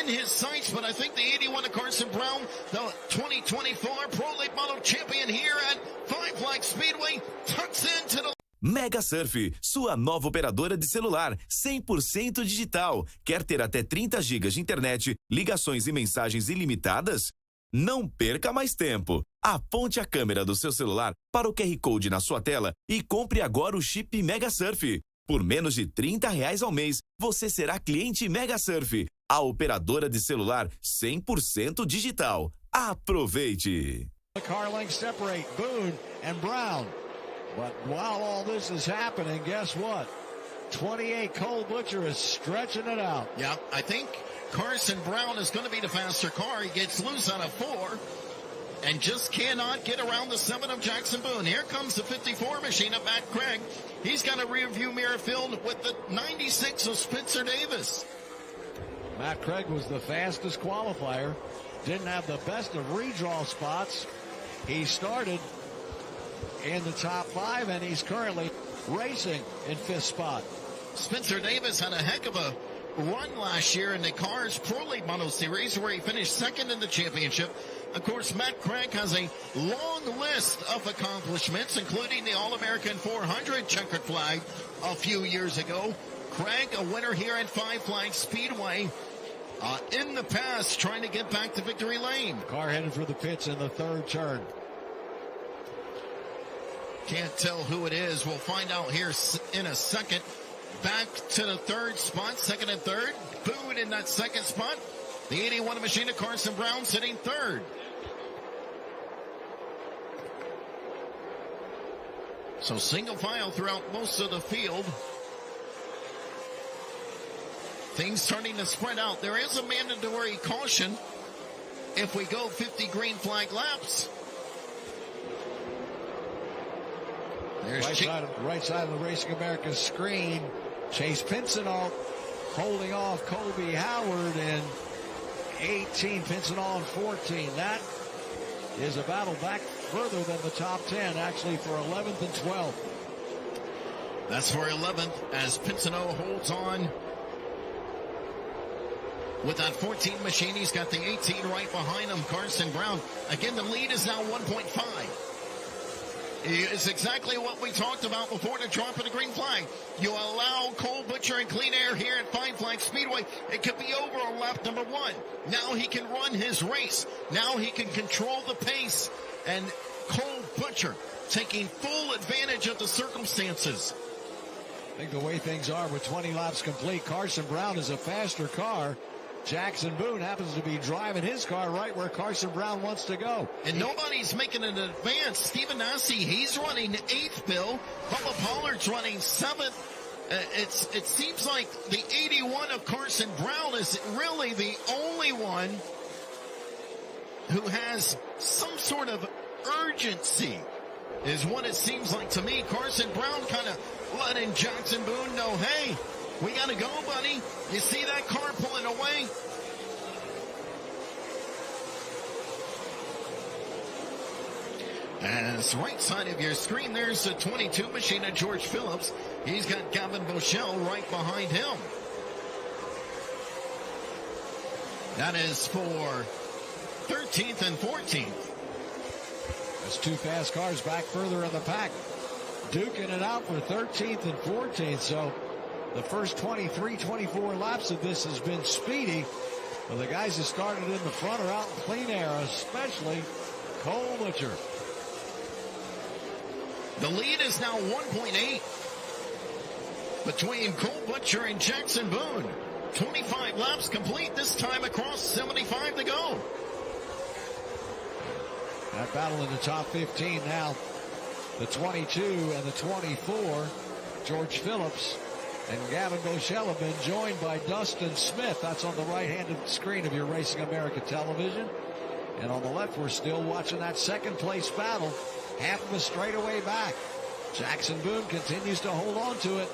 in his sights. But I think the 81 of Carson Brown, the 2024 Pro Late Model champion here at Five Flags Speedway, tucks into the... Mega Surf, sua nova operadora de celular, 100% digital. Quer ter até 30 GB de internet, ligações e mensagens ilimitadas? Não perca mais tempo. Aponte a câmera do seu celular para o QR Code na sua tela e compre agora o chip Mega Surf. Por menos de R$30 ao mês, você será cliente Mega Surf, a operadora de celular 100% digital. Aproveite! The car lengths separate Boone and Brown. But while all this is happening, guess what? 28 Cole Butcher is stretching it out. Yeah, I think Carson Brown is going to be the faster car. He gets loose out of 4 and just cannot get around the 7 of Jackson Boone. Here comes the 54 machine of Matt Craig. He's got a rear view mirror filled with the 96 of Spencer Davis. Matt Craig was the fastest qualifier. Didn't have the best of redraw spots. He started in the top 5, and he's currently racing in 5th spot. Spencer Davis had a heck of a run last year in the Cars Pro League Moto Series, where he finished 2nd in the championship. Of course, Matt Craig has a long list of accomplishments, including the All-American 400 checkered flag a few years ago. Craig, a winner here at Five Flags Speedway. In the past, trying to get back to victory lane. Car headed for the pits in the 3rd turn. Can't tell who it is. We'll find out here in a second. Back to the 3rd spot, 2nd and 3rd. Boone in that 2nd spot. The 81 machine of Carson Brown sitting 3rd. So single file throughout most of the field. Things starting to spread out. There is a mandatory caution if we go 50 green flag laps. There's right side of the Racing America screen. Chase Pincinel holding off Colby Howard in 18, Pincinel in 14. That is a battle back further than the top 10, actually, for 11th and 12th. That's for 11th as Pincinel holds on with that 14 machine. He's got the 18 right behind him, Carson Brown. Again, the lead is now 1.5. It's exactly what we talked about before the drop of the green flag. You allow Cole Butcher and Clean Air here at Five Flags Speedway. It could be over on lap number 1. Now he can run his race. Now he can control the pace. And Cole Butcher taking full advantage of the circumstances. I think the way things are with 20 laps complete, Carson Brown is a faster car. Jackson Boone happens to be driving his car right where Carson Brown wants to go. And nobody's making an advance. Stephen Nassi, he's running 8th, Bill. Bubba Pollard's running 7th. It seems like the 81 of Carson Brown is really the only one who has some sort of urgency, is what it seems like to me. Carson Brown kind of letting Jackson Boone know, hey, we got to go, buddy. You see that car pulling away? As right side of your screen, there's the 22 machine of George Phillips. He's got Gavin Boschel right behind him. That is for 13th and 14th. There's 2 fast cars back further in the pack, duking it out for 13th and 14th. So the first 23, 24 laps of this has been speedy. Well, the guys that started in the front are out in Clean Air, especially Cole Butcher. The lead is now 1.8 between Cole Butcher and Jackson Boone. 25 laps complete, this time across 75 to go. That battle in the top 15 now. The 22 and the 24, George Phillips and Gavin Boschel have been joined by Dustin Smith. That's on the right-hand of the screen of your Racing America television. And on the left, we're still watching that 2nd place battle. Half of a straightaway back. Jackson Boone continues to hold on to it.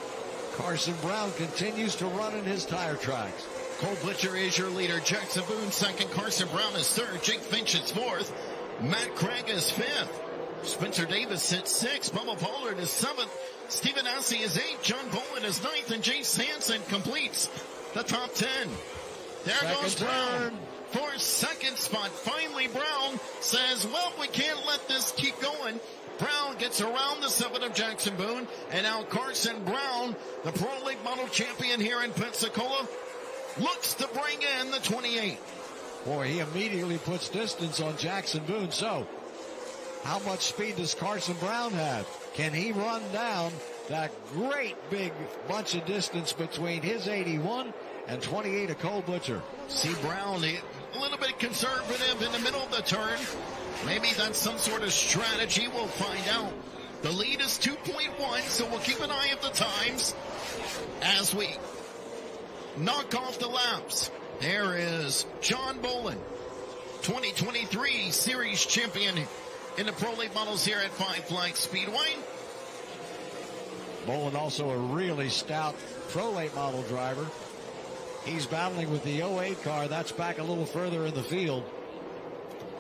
Carson Brown continues to run in his tire tracks. Cole Butcher is your leader. Jackson Boone 2nd. Carson Brown is 3rd. Jake Finch is 4th. Matt Craig is 5th. Spencer Davis sits 6th. Bubba Pollard is 7th. Stephen Assey is 8th. John Boland is 9th. And Jace Hansen completes the top 10. There goes Brown for 2nd spot. Finally, Brown says, well, we can't let this keep going. Brown gets around the 7 of Jackson Boone. And now Carson Brown, the Pro League Model Champion here in Pensacola, looks to bring in the 28. Boy, he immediately puts distance on Jackson Boone. So, how much speed does Carson Brown have? Can he run down that great big bunch of distance between his 81 and 28 of Cole Butcher? See Brown, a little bit conservative in the middle of the turn. Maybe that's some sort of strategy. We'll find out. The lead is 2.1, so we'll keep an eye at the times as we knock off the laps. There is John Bolin, 2023 Series champion in the Pro Late models here at Five Flags Speedway. Bolin also a really stout Pro Late model driver. He's battling with the 08 car. That's back a little further in the field.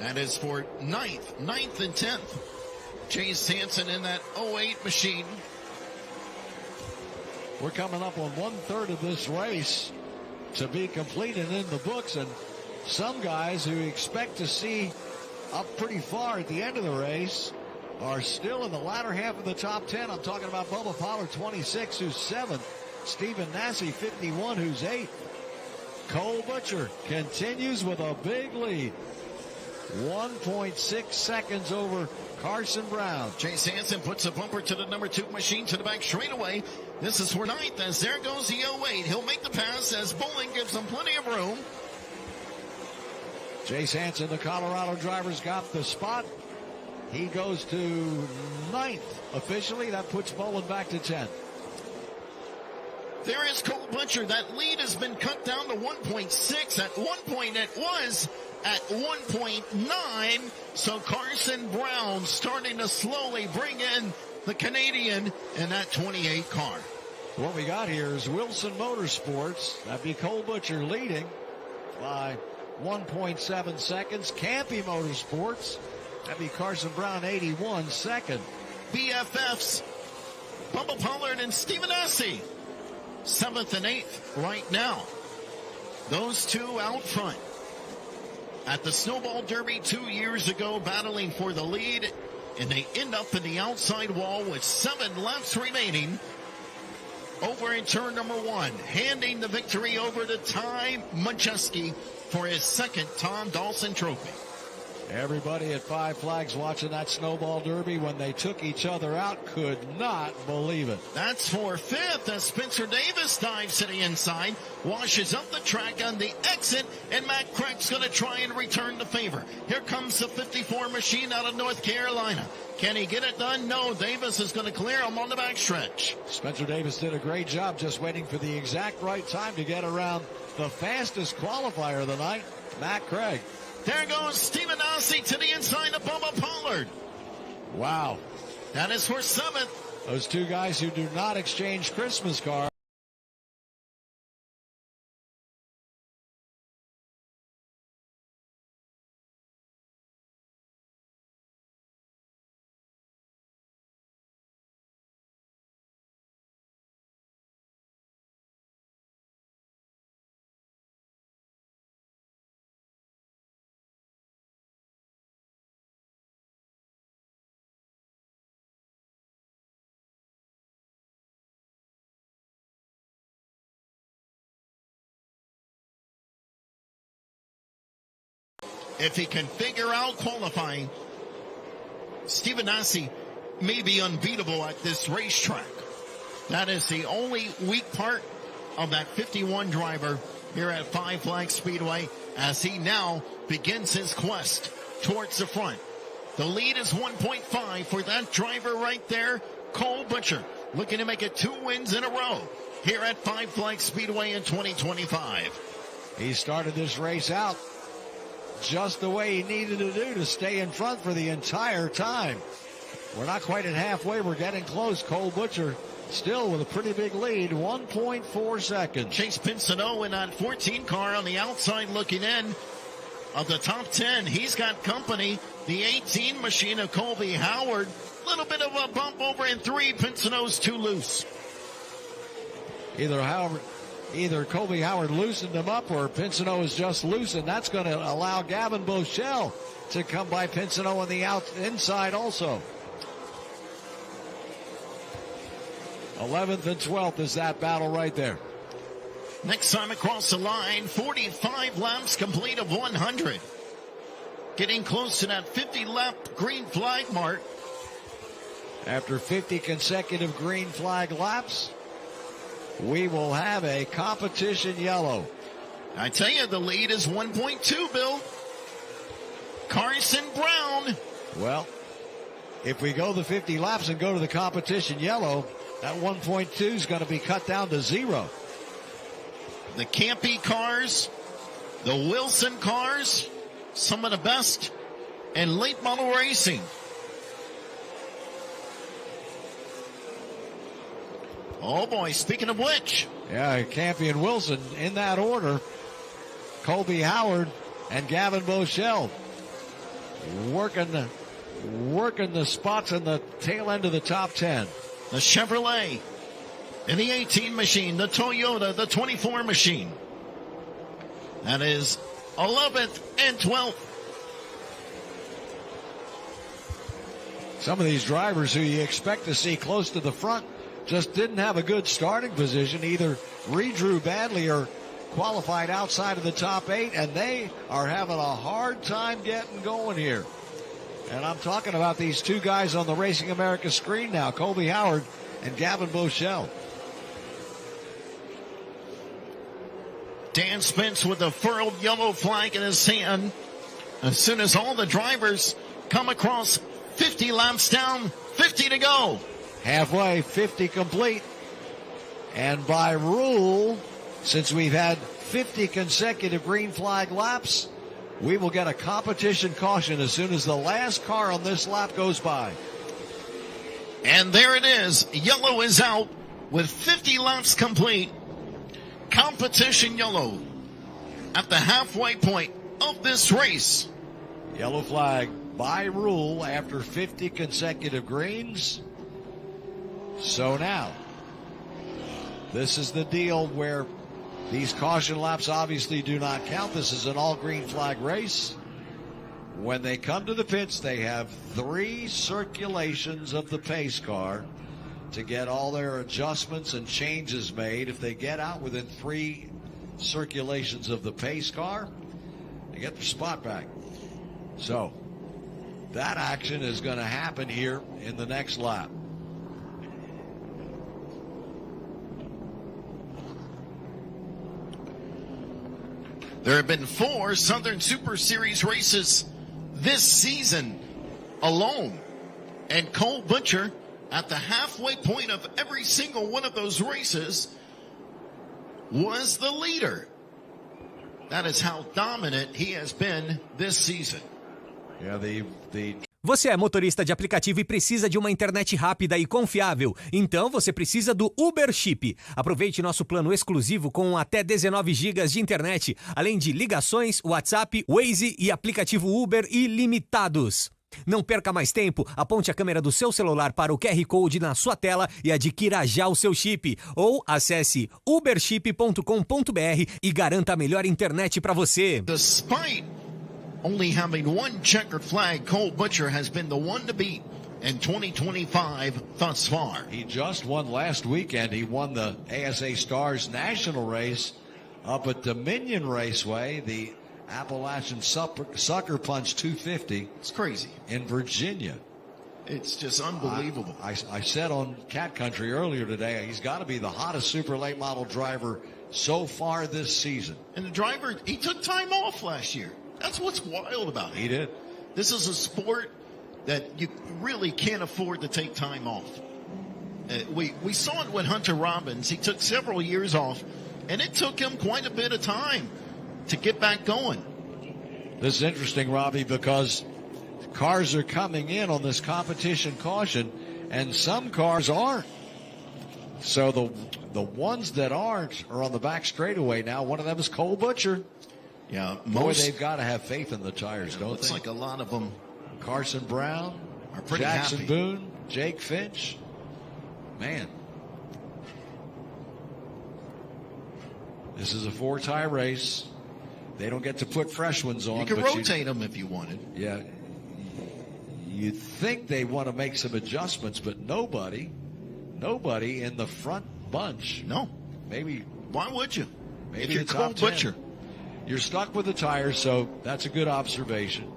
That is for 9th and 10th. Chase Hansen in that 08 machine. We're coming up on 1/3 of this race to be completed in the books, and some guys who expect to see up pretty far at the end of the race are still in the latter half of the top 10. I'm talking about Bubba Pollard, 26, who's 7th. Stephen Nasse, 51, who's 8th. Cole Butcher continues with a big lead. 1.6 seconds over Carson Brown. Chase Hansen puts a bumper to the number 2 machine to the back straightaway. This is for 9th as there goes the 08. He'll make the pass as Bolin gives him plenty of room. Chase Hansen, the Colorado driver's got the spot. He goes to 9th officially. That puts Bolin back to 10th. There is Cole Butcher. That lead has been cut down to 1.6. At one point it was at 1.9. So Carson Brown starting to slowly bring in the Canadian in that 28 car. What we got here is Wilson Motorsports. That'd be Cole Butcher leading by 1.7 seconds. Campy Motorsports. That'd be Carson Brown, 81, second. BFFs, Bubba Pollard and Stephen Nasse, 7th and 8th right now. Those two out front. At the Snowball Derby 2 years ago, battling for the lead, and they end up in the outside wall with 7 laps remaining. Over in turn number 1, handing the victory over to Ty Majeski for his second Tom Dawson Trophy. Everybody at Five Flags watching that Snowball Derby when they took each other out could not believe it. That's for 5th as Spencer Davis dives to the inside, washes up the track on the exit, and Matt Craig's going to try and return the favor. Here comes the 54 machine out of North Carolina. Can he get it done? No. Davis is going to clear him on the backstretch. Spencer Davis did a great job just waiting for the exact right time to get around the fastest qualifier of the night, Matt Craig. There goes Stephen Nasse to the inside of Bubba Pollard. Wow. That is for 7th. Those two guys who do not exchange Christmas cards. If he can figure out qualifying, Stephen Nasse may be unbeatable at this racetrack. That is the only weak part of that 51 driver here at Five Flags Speedway as he now begins his quest towards the front. The lead is 1.5 for that driver right there, Cole Butcher, looking to make it 2 wins in a row here at Five Flags Speedway in 2025. He started this race out just the way he needed to do to stay in front for the entire time. We're not quite at halfway. We're getting close. Cole Butcher still with a pretty big lead, 1.4 seconds. Chase Pincinot in that 14 car on the outside looking in of the top 10. He's got company. The 18 machine of Colby Howard. Little bit of a bump over in 3. Pincinot's too loose. Either Colby Howard loosened him up or Pincinot is just loose, and that's going to allow Gavin Bochelle to come by Pincinot on the inside also. 11th and 12th is that battle right there. Next time across the line, 45 laps complete of 100. Getting close to that 50-lap green flag mark. After 50 consecutive green flag laps, we will have a competition yellow. I tell you, the lead is 1.2, Bill. Carson Brown. Well, if we go the 50 laps and go to the competition yellow, that 1.2 is going to be cut down to 0. The Campy cars The Wilson cars, some of the best in late model racing. Oh boy, speaking of which. Yeah, Campy and Wilson in that order. Colby Howard and Gavin Boschel working the spots in the tail end of the top 10. The Chevrolet and the 18 machine, the Toyota, the 24 machine. That is 11th and 12th. Some of these drivers who you expect to see close to the front just didn't have a good starting position, either redrew badly or qualified outside of the top 8, and they are having a hard time getting going here. And I'm talking about these two guys on the Racing America screen now, Colby Howard and Gavin Boschel. Dan Spence with a furled yellow flag in his hand. As soon as all the drivers come across 50 laps down, 50 to go. Halfway, 50 complete. And by rule, since we've had 50 consecutive green flag laps, we will get a competition caution as soon as the last car on this lap goes by. And there it is. Yellow is out with 50 laps complete. Competition yellow at the halfway point of this race. Yellow flag by rule after 50 consecutive greens. So now, this is the deal where these caution laps obviously do not count. This is an all green flag race. When they come to the pits, they have 3 circulations of the pace car to get all their adjustments and changes made. If they get out within 3 circulations of the pace car, they get their spot back. So that action is going to happen here in the next lap. There have been 4 Southern Super Series races this season alone. And Cole Butcher, at the halfway point of every single one of those races, was the leader. That is how dominant he has been this season. Yeah, Você é motorista de aplicativo e precisa de uma internet rápida e confiável? Então você precisa do Uber Chip. Aproveite nosso plano exclusivo com até 19 GB de internet, além de ligações, WhatsApp, Waze e aplicativo Uber ilimitados. Não perca mais tempo, aponte a câmera do seu celular para o QR Code na sua tela e adquira já o seu chip. Ou acesse uberchip.com.br e garanta a melhor internet para você. Despite only having one checkered flag, Cole Butcher has been the one to beat in 2025 thus far. He just won last weekend. He won the ASA Stars National Race up at Dominion Raceway, the Appalachian Sucker Punch 250. It's crazy. In Virginia. It's just unbelievable. I said on Cat Country earlier today, he's got to be the hottest super late model driver so far this season. And the driver, he took time off last year. That's what's wild about it. He did. This is a sport that you really can't afford to take time off. We saw it with Hunter Robbins. He took several years off, and it took him quite a bit of time to get back going. This is interesting, Robbie, because cars are coming in on this competition caution, and some cars aren't. So the ones that aren't are on the back straightaway now. One of them is Cole Butcher. Yeah, boy, they've got to have faith in the tires, don't looks they? Looks like a lot of them. Carson Brown, are pretty Jackson happy. Boone, Jake Finch. Man. This is a 4-tie race. They don't get to put fresh ones on. You can rotate them if you wanted. Yeah. You'd think they want to make some adjustments, but nobody in the front bunch. No. Maybe. Why would you? Maybe if you're the Cole top 10. Butcher. You're stuck with the tires, so that's a good observation.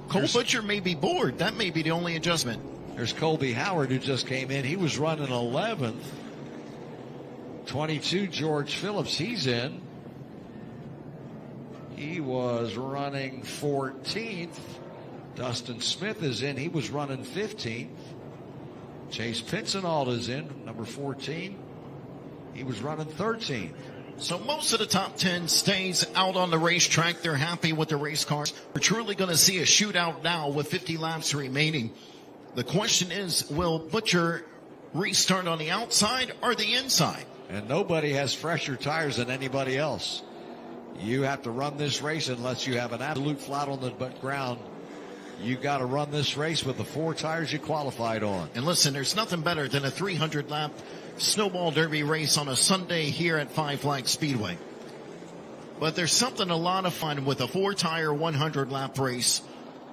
Cole Butcher may be bored. That may be the only adjustment. There's Colby Howard, who just came in. He was running 11th. 22, George Phillips, he's in. He was running 14th. Dustin Smith is in. He was running 15th. Chase Pinsonald is in, number 14. He was running 13th. So most of the top 10 stays out on the racetrack. They're happy with the race cars. We're truly going to see a shootout now with 50 laps remaining. The question is, will Butcher restart on the outside or the inside? And nobody has fresher tires than anybody else. You have to run this race unless you have an absolute flat on the ground. You got to run this race with the 4 tires you qualified on. And listen, there's nothing better than a 300-lap snowball derby race on a Sunday here at Five Flags Speedway. But there's something a lot of fun with a 4-tire 100-lap race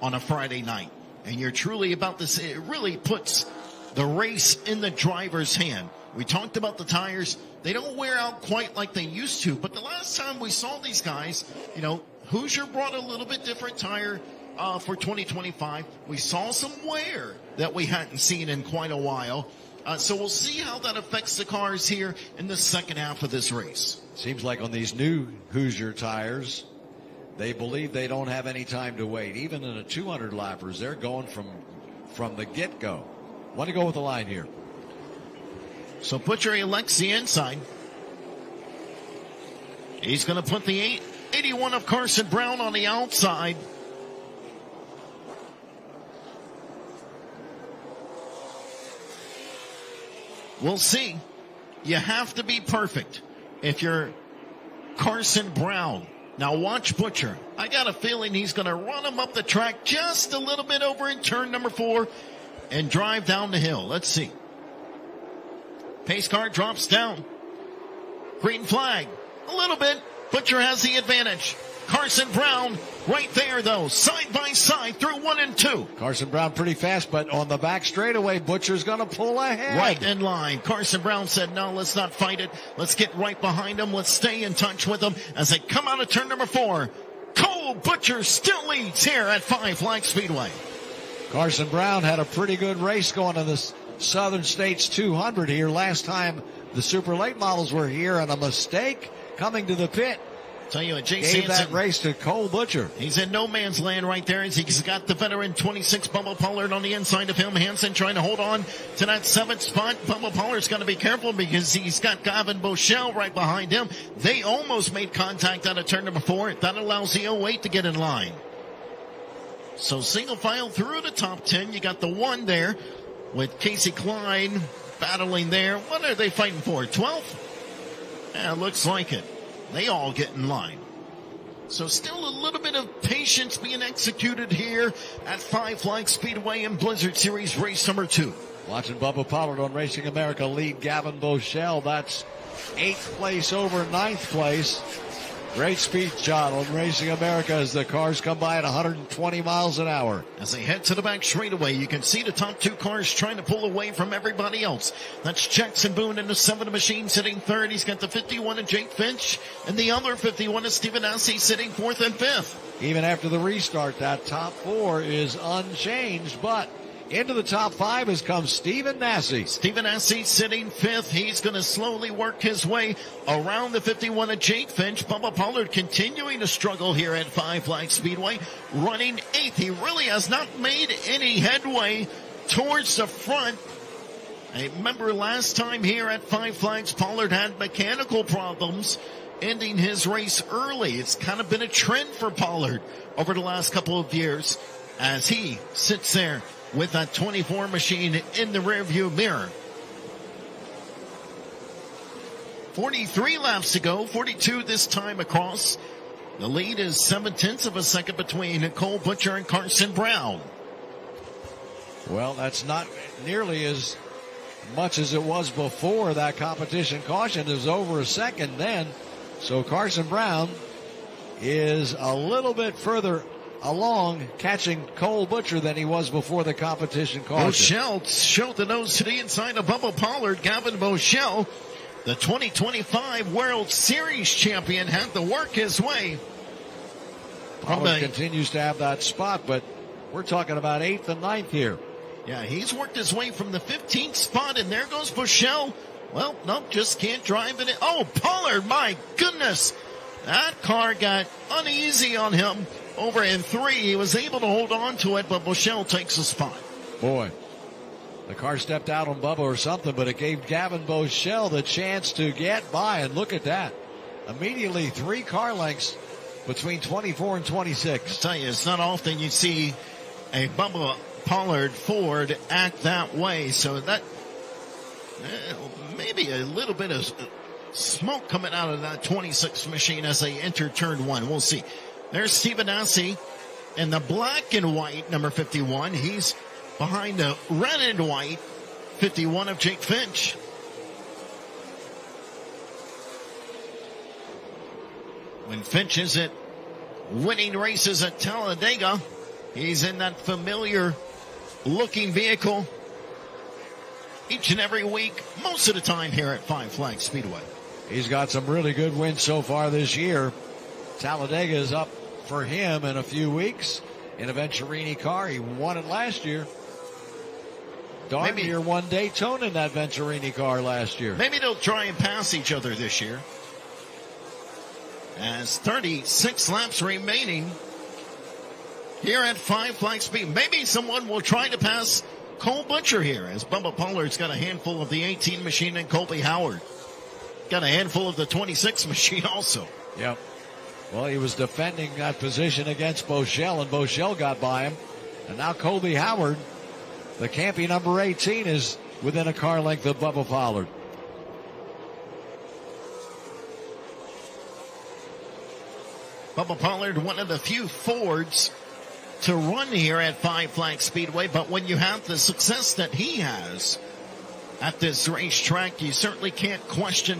on a Friday night. And you're truly about this. It really puts the race in the driver's hand. We talked about the tires. They don't wear out quite like they used to. But the last time we saw these guys, you know, Hoosier brought a little bit different tire for 2025. We saw some wear that we hadn't seen in quite a while. So we'll see how that affects the cars here in the second half of this race. Seems like on these new Hoosier tires, they believe they don't have any time to wait. Even in the 200 lappers, they're going from the get-go. Want to go with the line here. So Butcher elects the inside. He's going to put the 81 of Carson Brown on the outside. We'll see. You have to be perfect if you're Carson Brown. Now watch Butcher. I got a feeling he's going to run him up the track just a little bit over in turn number 4 and drive down the hill. Let's see. Pace car drops down. Green flag. A little bit. Butcher has the advantage. Carson Brown right there, though, side by side through 1 and 2. Carson Brown pretty fast, but on the back straightaway, Butcher's going to pull ahead. Right in line. Carson Brown said, no, let's not fight it. Let's get right behind him. Let's stay in touch with them as they come out of turn number 4. Cole Butcher still leads here at Five Flags Speedway. Carson Brown had a pretty good race going to the Southern States 200 here. Last time the super late models were here, and a mistake coming to the pit. Tell you what, Jason gave that race to Cole Butcher. He's in no man's land right there. He's got the veteran 26 Bubba Pollard on the inside of him. Hansen trying to hold on to that 7th spot. Bubba Pollard's got to be careful because he's got Gavin Boschel right behind him. They almost made contact out of turn number 4. That allows the 08 to get in line. So single file through the top 10. You got the 1 there with Casey Klein battling there. What are they fighting for? 12th? Yeah, looks like it. They all get in line. So still a little bit of patience being executed here at Five Flags Speedway in Blizzard Series race number 2. Watching Bubba Pollard on Racing America lead Gavin Boschel. That's 8th place over 9th place. Great speed shot on Racing America as the cars come by at 120 miles an hour. As they head to the back straightaway, you can see the top 2 cars trying to pull away from everybody else. That's Jackson Boone in the 7 machine sitting 3rd. He's got the 51 of Jake Finch, and the other 51 is Stephen Assey sitting 4th and 5th. Even after the restart, that top 4 is unchanged, but into the top 5 has come Stephen Assey. Stephen Assey sitting 5th. He's going to slowly work his way around the 51 of Jake Finch. Bubba Pollard continuing to struggle here at Five Flags Speedway, running 8th. He really has not made any headway towards the front. I remember last time here at Five Flags, Pollard had mechanical problems, ending his race early. It's kind of been a trend for Pollard over the last couple of years as he sits there with that 24 machine in the rearview mirror. 43 laps to go, 42 this time across. The lead is 0.7 of a second between Cole Butcher and Carson Brown. Well, that's not nearly as much as it was before that competition caution. It was over a second then. So Carson Brown is a little bit further along catching Cole Butcher than he was before the competition caution. Boschel showed the nose to the inside of Bubba Pollard. Gavin Boschel, the 2025 World Series champion, had to work his way. Pollard continues to have that spot, but we're talking about 8th and 9th here. Yeah, he's worked his way from the 15th spot, and there goes Boschel. Well, nope, just can't drive it in. Oh, Pollard, my goodness. That car got uneasy on him. Over in 3, he was able to hold on to it, but Boschel takes a spot. Boy, the car stepped out on Bubba or something, but it gave Gavin Boschel the chance to get by, and look at that. immediately 3 car lengths between 24 and 26. I tell you, it's not often you see a Bubba Pollard Ford act that way. So that maybe a little bit of smoke coming out of that 26 machine as they enter turn 1. We'll see. There's Stephen Assey in the black and white, number 51. He's behind the red and white, 51 of Jake Finch. When Finch isn't winning races at Talladega, he's in that familiar looking vehicle each and every week, most of the time here at Five Flags Speedway. He's got some really good wins so far this year. Talladega is up for him in a few weeks in a Venturini car. He won it last year. Darnier won Daytona in that Venturini car last year. Maybe they'll try and pass each other this year. As 36 laps remaining here at Five Flags Speed. Maybe someone will try to pass Cole Butcher here, as Bubba Pollard's got a handful of the 18 machine and Colby Howard got a handful of the 26 machine also. Yep. Well, he was defending that position against Bochelle, and Bochelle got by him. And now Colby Howard, the campy number 18, is within a car length of Bubba Pollard. Bubba Pollard, one of the few Fords to run here at Five Flags Speedway, but when you have the success that he has at this racetrack, you certainly can't question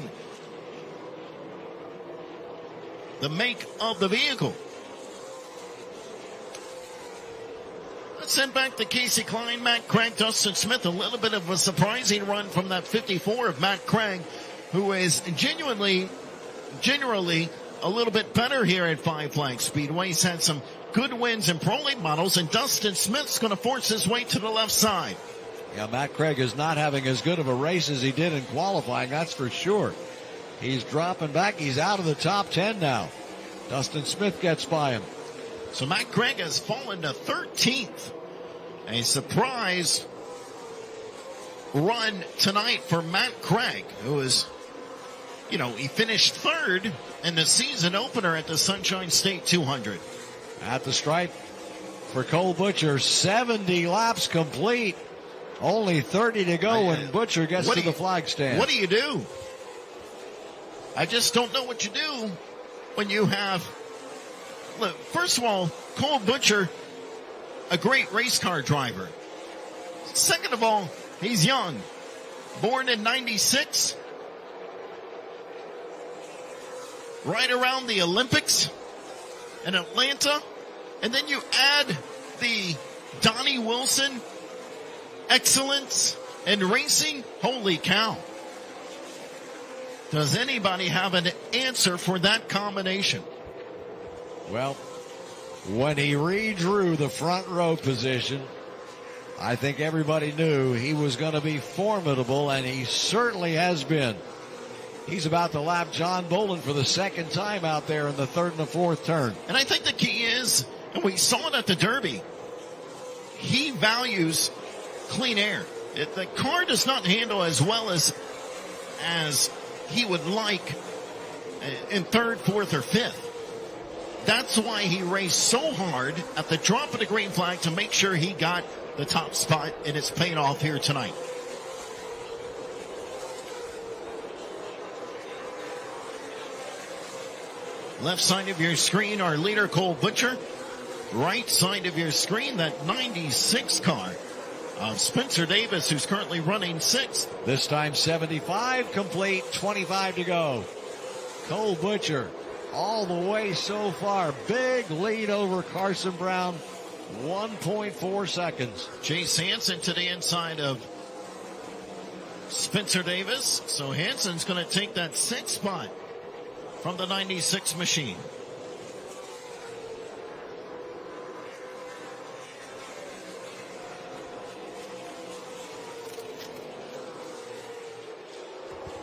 the make of the vehicle. Let's send back to Casey Klein, Matt Craig, Dustin Smith. A little bit of a surprising run from that 54 of Matt Craig, who is generally a little bit better here at Five Flags Speedway. He's had some good wins in Pro League models, and Dustin Smith's going to force his way to the left side. Yeah, Matt Craig is not having as good of a race as he did in qualifying, that's for sure. He's dropping back. He's out of the top 10 now. Dustin Smith gets by him. So Matt Craig has fallen to 13th. A surprise run tonight for Matt Craig, who is, he finished third in the season opener at the Sunshine State 200. At the stripe for Cole Butcher, 70 laps complete. Only 30 to go when Butcher gets to the flag stand. What do you do? I just don't know what you do when you have... Look, first of all, Cole Butcher, a great race car driver. Second of all, he's young. Born in 96. Right around the Olympics in Atlanta. And then you add the Donnie Wilson excellence in racing. Holy cow. Does anybody have an answer for that combination? Well, when he redrew the front row position, I think everybody knew he was going to be formidable, and he certainly has been. He's about to lap John Bolin for the second time out there in the third and the fourth turn. And I think the key is, and we saw it at the Derby, he values clean air. The car does not handle as well as he would like in third, fourth, or fifth. That's why he raced so hard at the drop of the green flag to make sure he got the top spot, and it's paying off here tonight. Left side of your screen, our leader, Cole Butcher. Right side of your screen, that 96 car of Spencer Davis, who's currently running sixth. This time 75 complete, 25 to go. Cole Butcher all the way so far. Big lead over Carson Brown, 1.4 seconds. Chase Hansen to the inside of Spencer Davis. So Hansen's going to take that sixth spot from the 96 machine.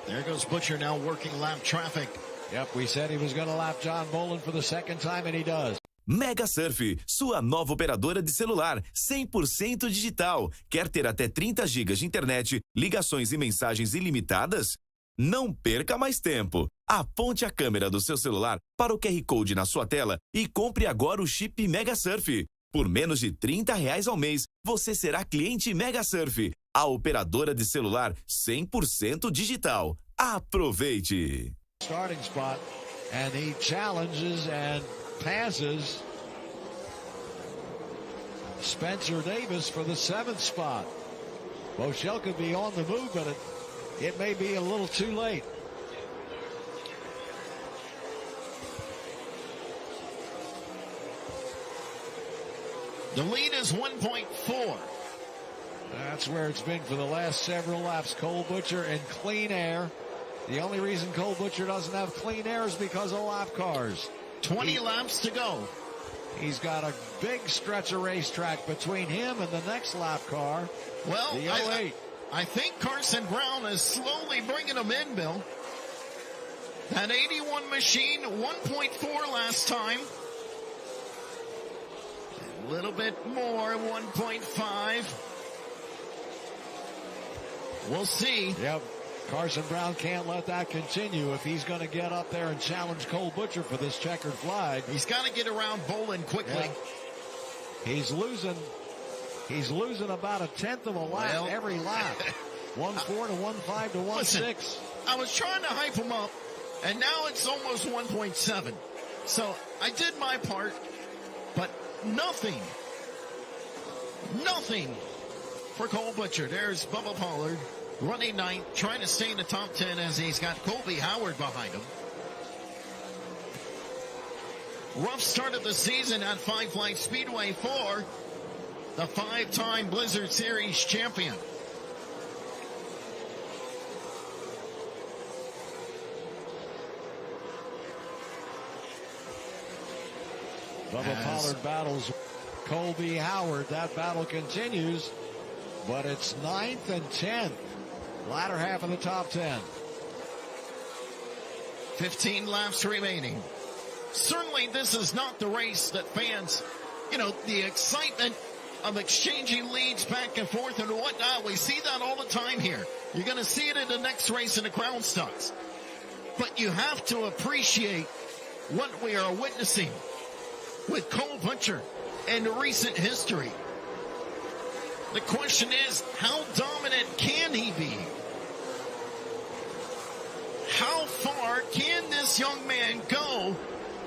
There goes Butcher now working lap traffic. Yep, we said he was going to lap John Bolin for the second time, and he does. Mega Surf, sua nova operadora de celular, 100% digital. Quer ter até 30 GB de internet, ligações e mensagens ilimitadas? Não perca mais tempo. Aponte a câmera do seu celular para o QR Code na sua tela e compre agora o chip Mega Surf. Por menos de R$30 ao mês, você será cliente Mega Surf, a operadora de celular 100% digital. Aproveite! Starting spot, and he challenges and passes Spencer Davis for the 7th spot. Bochelle could be on the move, but it may be a little too late. The lead is 1.4. That's where it's been for the last several laps. Cole Butcher and clean air. The only reason Cole Butcher doesn't have clean air is because of lap cars. 20 laps to go. He's got a big stretch of racetrack between him and the next lap car. Well, the 08. I think Carson Brown is slowly bringing him in, Bill. That 81 machine, 1.4 last time. A little bit more, 1.5. We'll see. Yep. Carson Brown can't let that continue if he's going to get up there and challenge Cole Butcher for this checkered flag. He's got to get around Bolin quickly. Yeah. He's losing about 1/10 of a lap every lap. 1.4 to 1.5 to 1.6. I was trying to hype him up, and now it's almost 1.7. So I did my part, but nothing for Cole Butcher. There's Bubba Pollard running 9th, trying to stay in the top 10 as he's got Colby Howard behind him. Rough start of the season at Five Flight Speedway for the 5-time Blizzard Series champion. Bubba Pollard battles Colby Howard. That battle continues, but it's 9th and 10th. Latter half of the top 10. 15 laps remaining. Certainly this is not the race that fans, the excitement of exchanging leads back and forth and whatnot. We see that all the time here. You're going to see it in the next race in the Crown Stocks. But you have to appreciate what we are witnessing with Cole Butcher in recent history. The question is, how dominant can he be? How far can this young man go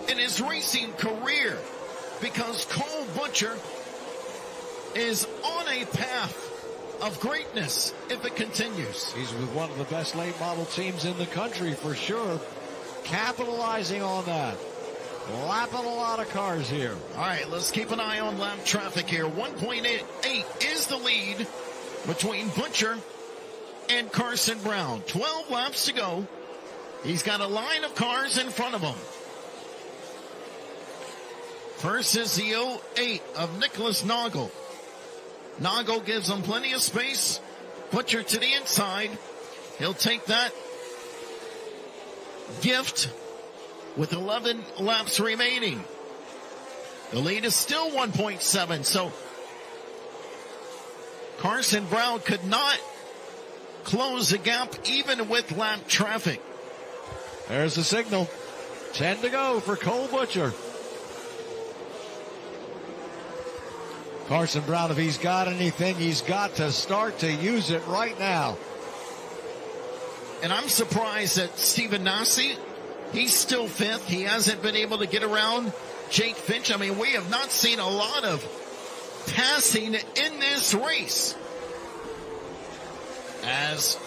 in his racing career? Because Cole Butcher is on a path of greatness if it continues. He's with one of the best late model teams in the country for sure. Capitalizing on that. Lapping a lot of cars here. All right, let's keep an eye on lap traffic here. 1.8 is the lead between Butcher and Carson Brown. 12 laps to go. He's got a line of cars in front of him. First is the 08 of Nicholas Noggle. Noggle gives him plenty of space. Butcher to the inside. He'll take that gift with 11 laps remaining. The lead is still 1.7, so Carson Brown could not close the gap even with lap traffic. There's the signal. 10 to go for Cole Butcher. Carson Brown, if he's got anything, he's got to start to use it right now. And I'm surprised that Stephen Nassi, he's still 5th. He hasn't been able to get around Jake Finch. I mean, we have not seen a lot of passing in this race. As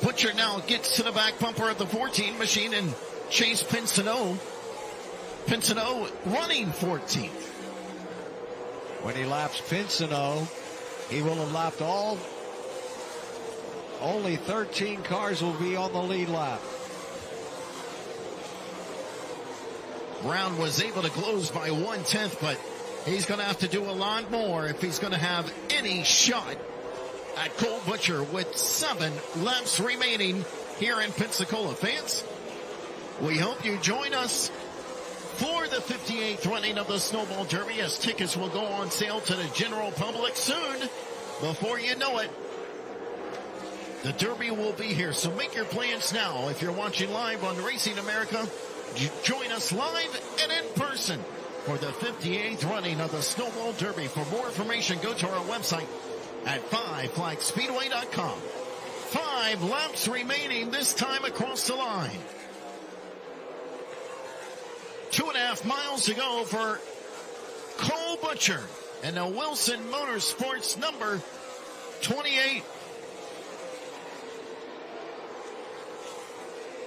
Butcher now gets to the back bumper of the 14 machine and Chase Pincinot. Pincinot running 14th. When he laps Pincinot, he will have lapped only 13 cars will be on the lead lap. Brown was able to close by 1/10, but he's going to have to do a lot more if he's going to have any shot at Cole Butcher with 7 laps remaining here in Pensacola. Fans, we hope you join us for the 58th running of the Snowball Derby, as tickets will go on sale to the general public soon. Before you know it, The Derby will be here, so make your plans now. If you're watching live on Racing America, join us live and in person for the 58th running of the Snowball Derby. For more information, go to our website at 5flagspeedway.com. 5 laps remaining this time across the line. 2.5 miles to go for Cole Butcher and the Wilson Motorsports number 28.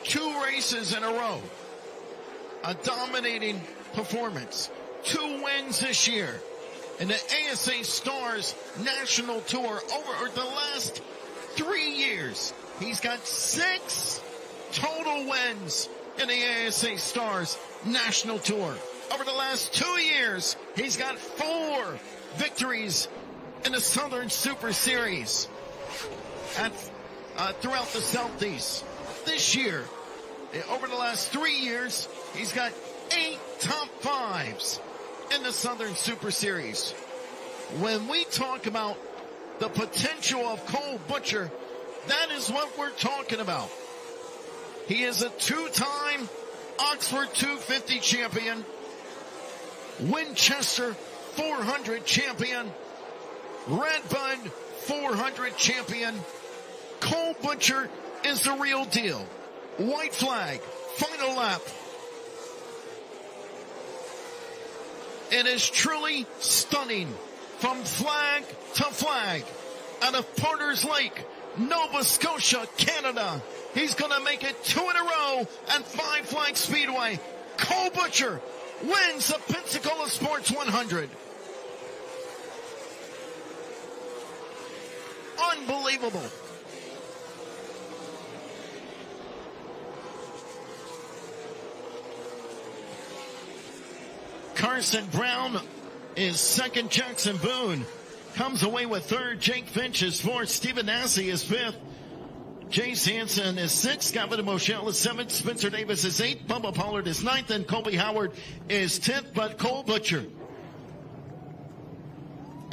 2 races in a row. A dominating performance. 2 wins this year in the ASA Stars National Tour over the last 3 years. He's got 6 total wins in the ASA Stars National Tour. Over the last 2 years, he's got 4 victories in the Southern Super Series throughout the Southeast. This year, over the last 3 years, he's got 8 top 5s in the Southern Super Series. When we talk about the potential of Cole Butcher, that is what we're talking about. He is a 2-time Oxford 250 champion, Winchester 400 champion, Redbud 400 champion. Cole Butcher is the real deal. White flag, final lap. It is truly stunning from flag to flag out of Porter's Lake, Nova Scotia, Canada. He's going to make it 2 in a row at 5 Flag Speedway. Cole Butcher wins the Pensacola Sports 100. Unbelievable. Carson Brown is second. Jackson Boone comes away with third. Jake Finch is fourth. Stephen Nasse is fifth. Jace Hansen is sixth. Gavin Moschel is seventh. Spencer Davis is eighth. Bubba Pollard is ninth. And Colby Howard is 10th. But Cole Butcher,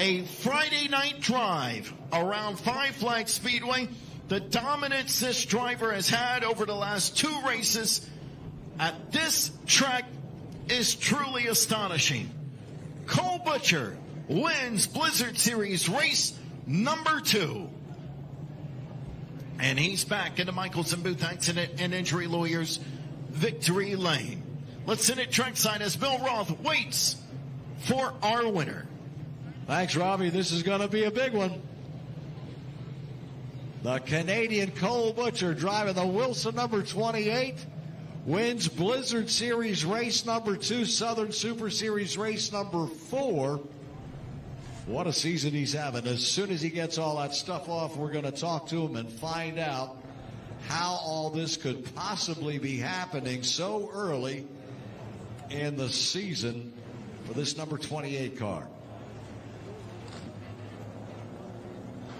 a Friday night drive around 5 Flag Speedway. The dominance this driver has had over the last 2 races at this track is truly astonishing. Cole Butcher wins Blizzard Series race number 2. And he's back into Michelson Booth Accident and Injury Lawyers victory lane. Let's send it trackside as Bill Roth waits for our winner. Thanks, Robbie. This is going to be a big one. The Canadian Cole Butcher driving the Wilson number 28 wins Blizzard Series race number 2, Southern Super Series race number 4. What a season he's having. As soon as he gets all that stuff off, we're going to talk to him and find out how all this could possibly be happening so early in the season for this number 28 car.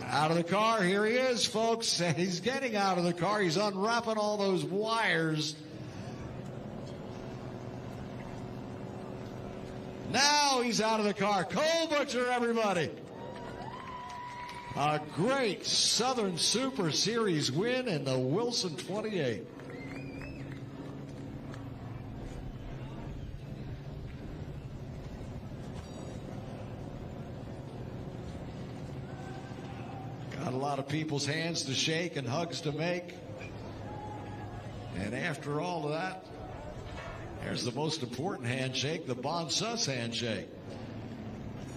Out of the car, here he is, folks. He's getting out of the car. He's unwrapping all those wires. Now he's out of the car. Cole Butcher, everybody. A great Southern Super Series win in the Wilson 28. Got a lot of people's hands to shake and hugs to make. And after all of that, there's the most important handshake, the Bon Sus handshake.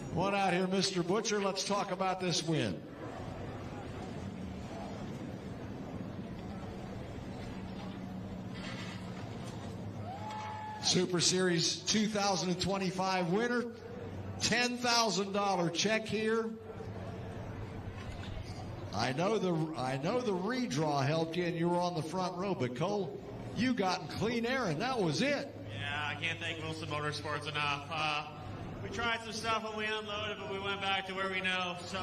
Come on out here, Mr. Butcher. Let's talk about this win. Super Series 2025 winner. $10,000 check here. I know the redraw helped you and you were on the front row, but Cole, you got in clean air and that was it. Yeah, I can't thank Wilson Motorsports enough. We tried some stuff when we unloaded, but we went back to where we know. So,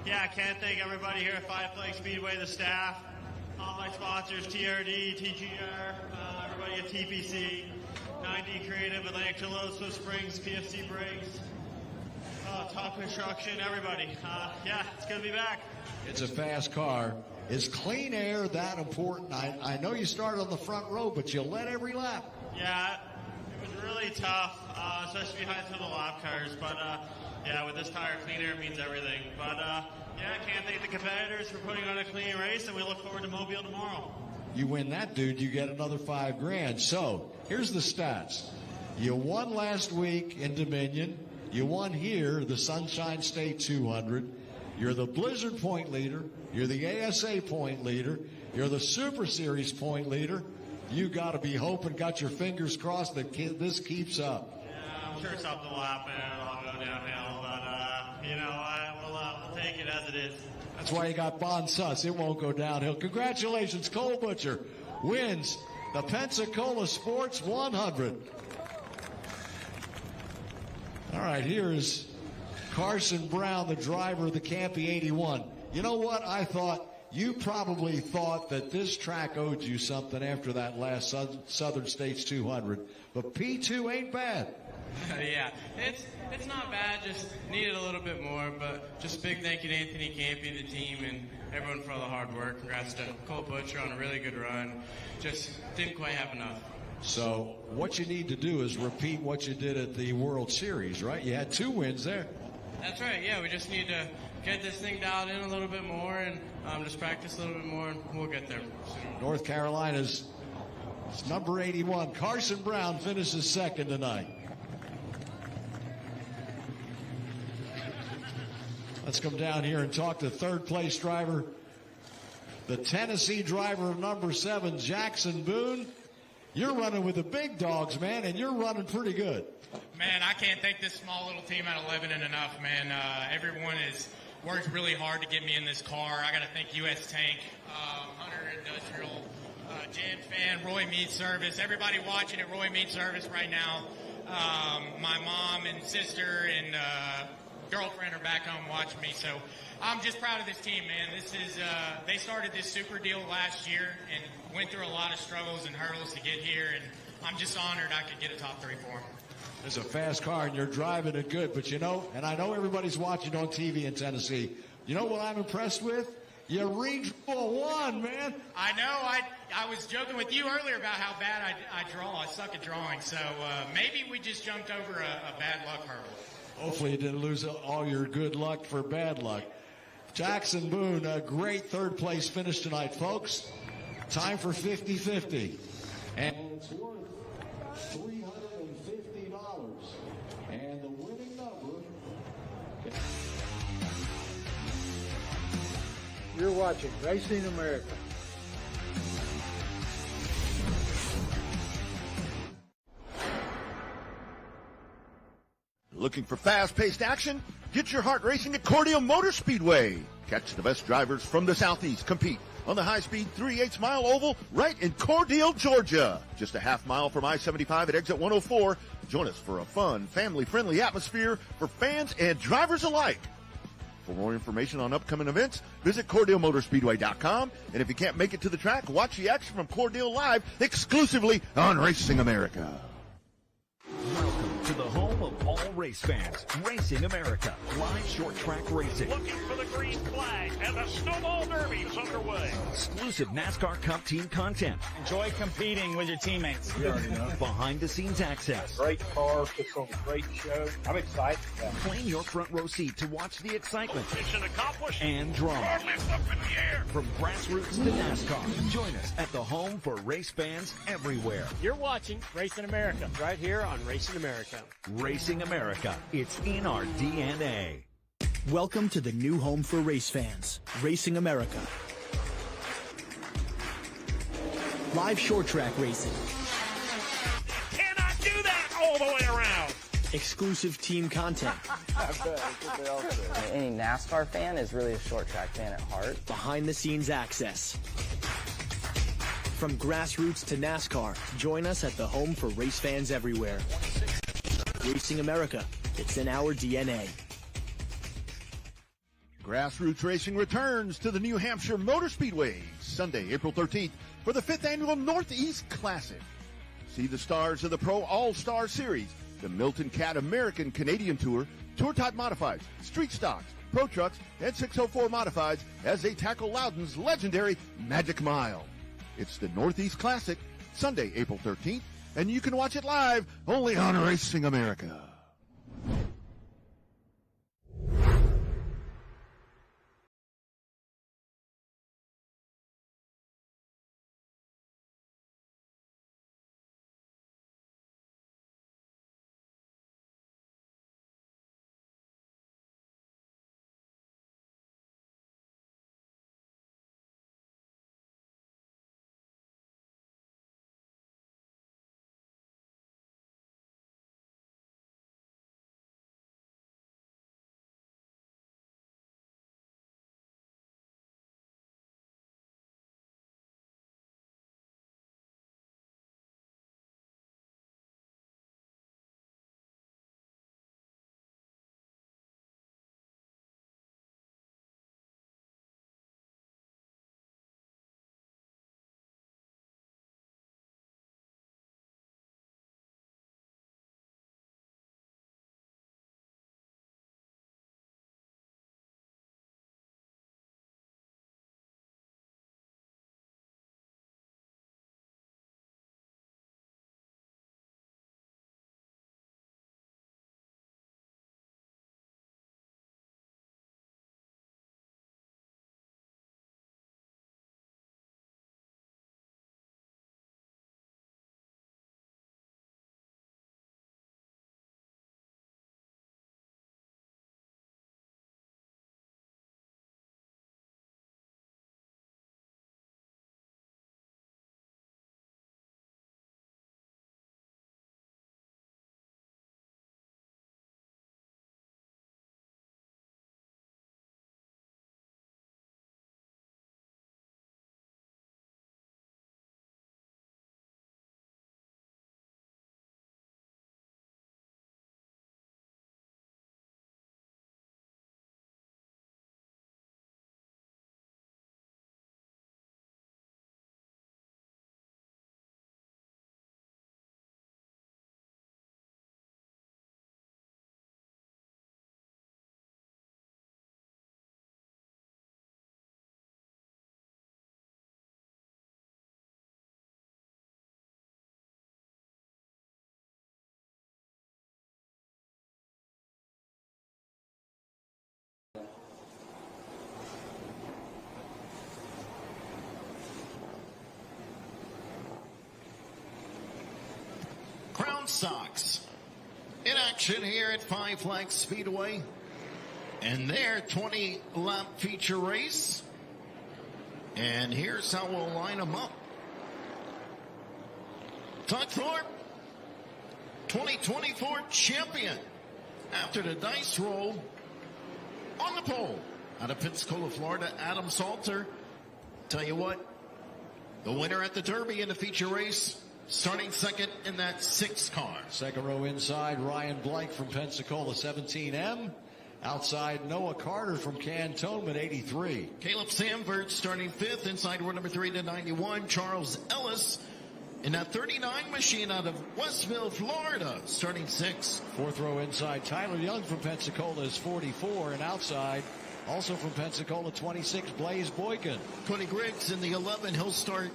yeah, I can't thank everybody here at 5 Flag Speedway, the staff, all my sponsors, TRD, TGR, everybody at TPC, 9D Creative, Atlantic Toulouse, Swift Springs, PFC Brakes, Top Construction, everybody. Yeah, it's good to be back. It's a fast car. Is clean air that important? I know you started on the front row, but you led every lap. Yeah, it was really tough, especially behind some of the lap cars. But yeah, with this tire, clean air means everything. But yeah, I can't thank the competitors for putting on a clean race, and we look forward to Mobile tomorrow. You win that, dude, you get another $5,000. So here's the stats. You won last week in Dominion. You won here, the Sunshine State 200. You're the Blizzard point leader. You're the ASA point leader. You're the Super Series point leader. You got to be hoping, got your fingers crossed that this keeps up. Yeah, I'm sure it's up the lap and it'll all go downhill. But, you know, we'll take it as it is. That's why you got Bon Sus. It won't go downhill. Congratulations, Cole Butcher wins the Pensacola Sports 100. All right, here's Carson Brown, the driver of the Campy 81. You know what? I thought you probably thought that this track owed you something after that last Southern States 200, but P2 ain't bad. Yeah, it's not bad, just needed a little bit more, but just big thank you to Anthony Campy, the team, and everyone for all the hard work. Congrats to Cole Butcher on a really good run. Just didn't quite have enough. So what you need to do is repeat what you did at the World Series, right? You had 2 wins there. That's right, yeah, we just need to get this thing dialed in a little bit more and just practice a little bit more, and we'll get there soon. North Carolina's number 81, Carson Brown, finishes second tonight. Let's come down here and talk to third place driver, the Tennessee driver of number 7, Jackson Boone. You're running with the big dogs, man, and you're running pretty good. Man, I can't thank this small little team out of Lebanon enough, man. Everyone has worked really hard to get me in this car. I got to thank U.S. Tank, Hunter Industrial, Jan Fan, Roy Meat Service, everybody watching at Roy Meat Service right now. My mom and sister and girlfriend are back home watching me, so I'm just proud of this team, man. This is they started this super deal last year and went through a lot of struggles and hurdles to get here, and I'm just honored I could get a top 3 for them. It's a fast car, and you're driving it good, but you know, and I know everybody's watching on TV in Tennessee. You know what I'm impressed with? You redrew a 1, man. I know. I was joking with you earlier about how bad I draw. I suck at drawing, so maybe we just jumped over a bad luck hurdle. Hopefully you didn't lose all your good luck for bad luck. Jackson Boone, a great third place finish tonight, folks. Time for 50-50. And it's worth $350. And the winning number... You're watching Racing America. Looking for fast-paced action? Get your heart racing at Cordia Motor Speedway. Catch the best drivers from the Southeast compete on the high-speed 3/8 mile oval right in Cordele, Georgia. Just a half mile from I-75 at exit 104. Join us for a fun, family-friendly atmosphere for fans and drivers alike. For more information on upcoming events, visit CordelMotorspeedway.com. And if you can't make it to the track, watch the action from Cordele live exclusively on Racing America. Welcome to the home of all race fans, Racing America, live short track racing. Looking for the green flag, and the Snowball Derby is underway. Exclusive NASCAR Cup team content. Enjoy competing with your teammates. You already know. Behind the scenes access. Great car, puts on a great show. I'm excited. Claim your front row seat to watch the excitement. Mission accomplished. And drama. Car lifts up in the air. From grassroots to NASCAR. Join us at the home for race fans everywhere. You're watching Racing America right here on Racing America. Racing America. It's in our DNA. Welcome to the new home for race fans, Racing America. Live short track racing. Cannot do that all the way around. Exclusive team content. Any NASCAR fan is really a short track fan at heart. Behind the scenes access. From grassroots to NASCAR, join us at the home for race fans everywhere. Racing America. It's in our DNA. Grassroots racing returns to the New Hampshire Motor Speedway Sunday, April 13th for the 5th Annual Northeast Classic. See the stars of the Pro All-Star Series The Milton Cat American Canadian Tour, Tour Type Modifieds, Street Stocks, Pro Trucks, and 604 Modifieds as they tackle Loudon's legendary Magic Mile. It's the Northeast Classic, Sunday, April 13th, and you can watch it live only on Racing America. Crown Sox in action here at Five Flags Speedway and their 20-lap feature race. And here's how we'll line them up. Todd Thorpe, 2024 champion after the dice roll on the pole. Out of Pensacola, Florida, Adam Salter. Tell you what, the winner at the Derby in the feature race, starting second in that 6 car. Second row inside, Ryan Blake from Pensacola, 17M. Outside, Noah Carter from Cantonment, 83. Caleb Samford starting 5th inside row number 3 to 91. Charles Ellis in that 39 machine out of Westville, Florida, starting 6th. Fourth row inside, Tyler Young from Pensacola is 44, and outside, also from Pensacola, 26, Blaze Boykin. Cody Griggs in the 11, he'll start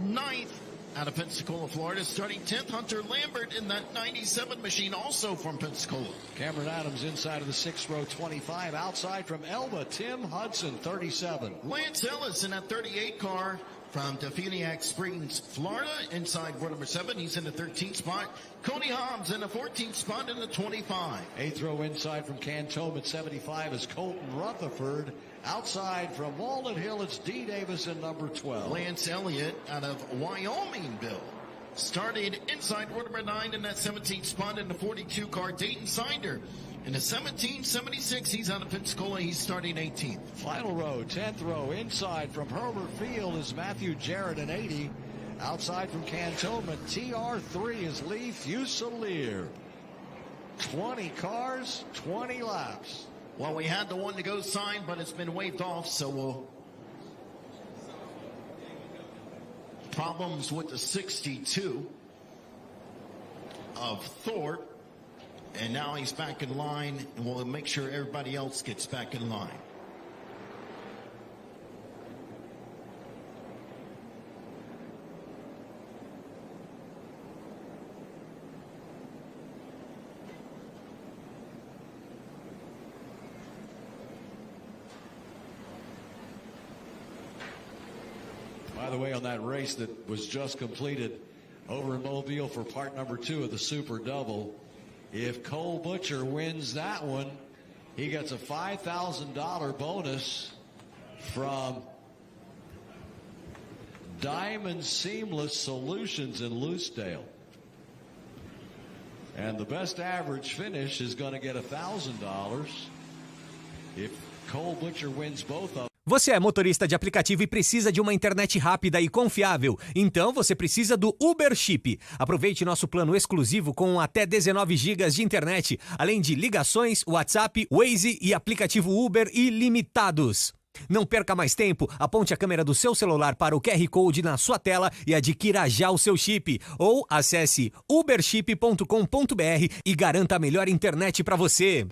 9th. Out of Pensacola, Florida, starting 10th, Hunter Lambert in that 97 machine, also from Pensacola. Cameron Adams inside of the 6th row, 25. Outside from Elba, Tim Hudson, 37. Lance Ellis in that 38 car from Definiak Springs, Florida, inside row number 7. He's in the 13th spot. Cody Hobbs in the 14th spot in the 25. 8th row inside from Cantonment, 75 is Colton Rutherford. Outside from Walnut Hill, it's D. Davis in number 12. Lance Elliott out of Wyomingville. Started inside row number 9 in that 17th spot in the 42 car. Dayton Sinder in the 1776. He's out of Pensacola. He's starting 18th. Final row, 10th row inside from Herbert Field is Matthew Jarrett in 80. Outside from Cantonment, TR3 is Lee Fusilier. 20 cars, 20 laps. Well, we had the one to go sign, but it's been waived off, so we'll... Problems with the 62 of Thorpe. And now he's back in line, and we'll make sure everybody else gets back in line. By the way, on that race that was just completed over in Mobile for part number 2 of the Super Double, if Cole Butcher wins that one, he gets a $5,000 bonus from Diamond Seamless Solutions in Loosedale. And the best average finish is going to get $1,000 if Cole Butcher wins both of them. Você é motorista de aplicativo e precisa de uma internet rápida e confiável? Então você precisa do Uber Chip. Aproveite nosso plano exclusivo com até 19 GB de internet, além de ligações, WhatsApp, Waze e aplicativo Uber ilimitados. Não perca mais tempo, aponte a câmera do seu celular para o QR Code na sua tela e adquira já o seu chip. Ou acesse uberchip.com.br e garanta a melhor internet para você.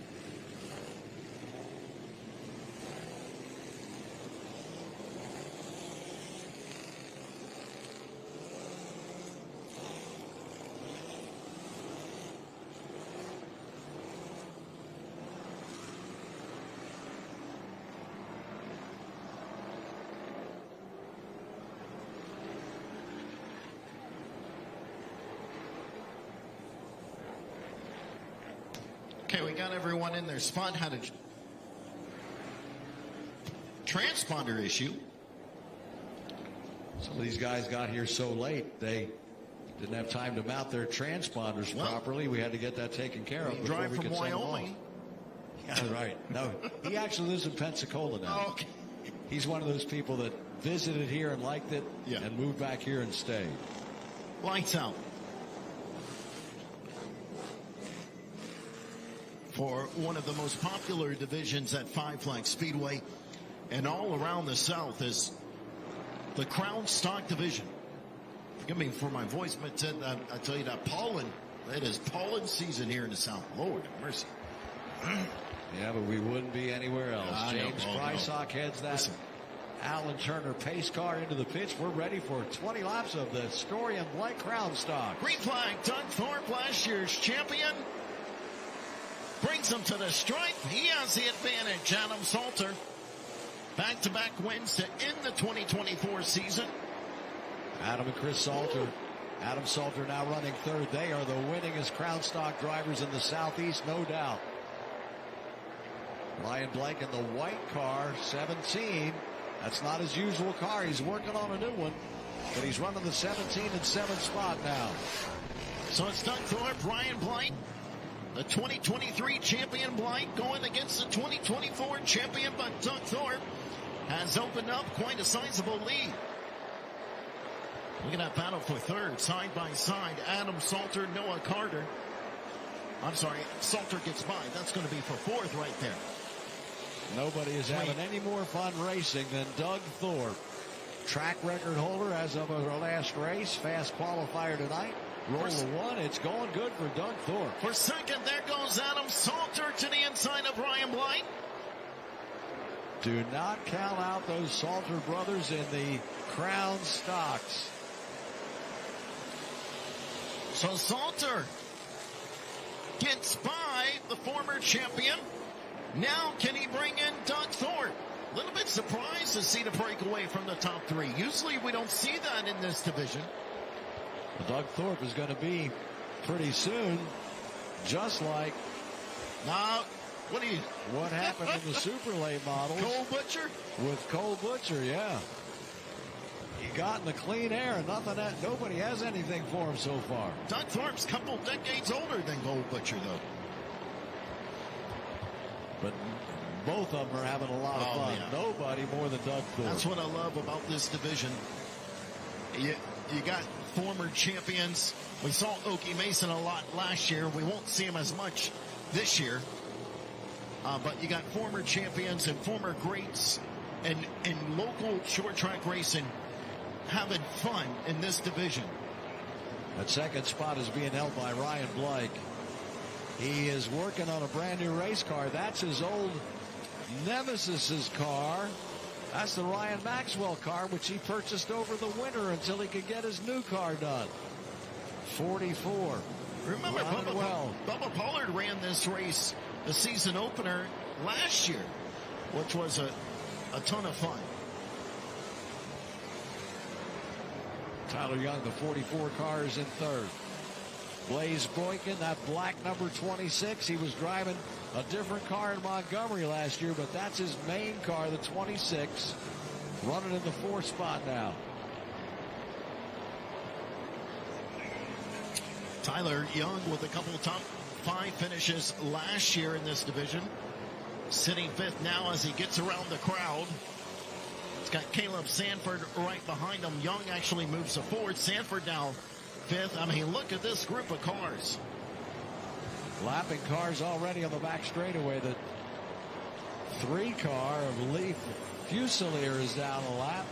Okay, we got everyone in their spot. Had a transponder issue. Some of these guys got here so late, they didn't have time to mount their transponders properly. We had to get that taken care of. Drive from Wyoming. Yeah, right. No, he actually lives in Pensacola now. Oh, okay. He's one of those people that visited here and liked it and moved back here and stayed. Lights out. For one of the most popular divisions at Five Flags Speedway and all around the South is the Crown Stock Division. Forgive me for my voice, but I tell you that pollen, it is pollen season here in the South. Lord have mercy. Yeah, but we wouldn't be anywhere else. James Brysock heads that Alan Turner pace car into the pits. We're ready for 20 laps of the Story and Blake Crown Stock. Green flag, Doug Thorpe, last year's champion. Brings him to the stripe. He has the advantage. Adam Salter, back-to-back wins to end the 2024 season. Adam and Chris Salter. Adam Salter now running third. They are the winningest Crown Stock drivers in the Southeast, no doubt. Ryan Blake in the white car, 17. That's not his usual car. He's working on a new one, but he's running the 17 and 7 spot now. So it's Doug Thorpe, Ryan Blake. The 2023 champion Blake going against the 2024 champion, but Doug Thorpe has opened up quite a sizable lead. Look at that battle for third, side by side. Adam Salter, Noah Carter. I'm sorry, Salter gets by. That's going to be for fourth right there. Nobody is having any more fun racing than Doug Thorpe. Track record holder as of our last race, fast qualifier tonight. Roll the one. It's going good for Doug Thorpe. For second, there goes Adam Salter to the inside of Ryan Blake. Do not count out those Salter brothers in the Crown Stocks. So Salter gets by the former champion. Now can he bring in Doug Thorpe? A little bit surprised to see the breakaway from the top three. Usually we don't see that in this division. Doug Thorpe is going to be pretty soon, just like what happened in the super late models. Cole Butcher? With Cole Butcher, yeah. He got in the clean air and nobody has anything for him so far. Doug Thorpe's a couple decades older than Cole Butcher, though. But both of them are having a lot of fun. Yeah. Nobody more than Doug Thorpe. That's what I love about this division. You got former champions. We saw Okie Mason a lot last year. We won't see him as much this year. But you got former champions and former greats and local short track racing having fun in this division. That second spot is being held by Ryan Blake. He is working on a brand new race car. That's his old Nemesis's car. That's the Ryan Maxwell car, which he purchased over the winter until he could get his new car done. 44. Remember, Bubba Pollard ran this race, the season opener, last year, which was a ton of fun. Tyler Young, the 44 car, is in third. Blaze Boykin, that black number 26. He was driving a different car in Montgomery last year, but that's his main car, the 26. Running in the fourth spot now. Tyler Young with a couple of top 5 finishes last year in this division. Sitting 5th now as he gets around the crowd. It's got Caleb Sanford right behind him. Young actually moves forward. Sanford now 5th. I mean, look at this group of cars. Lapping cars already on the back straightaway. The 3 car of Leaf Fusilier is down a lap.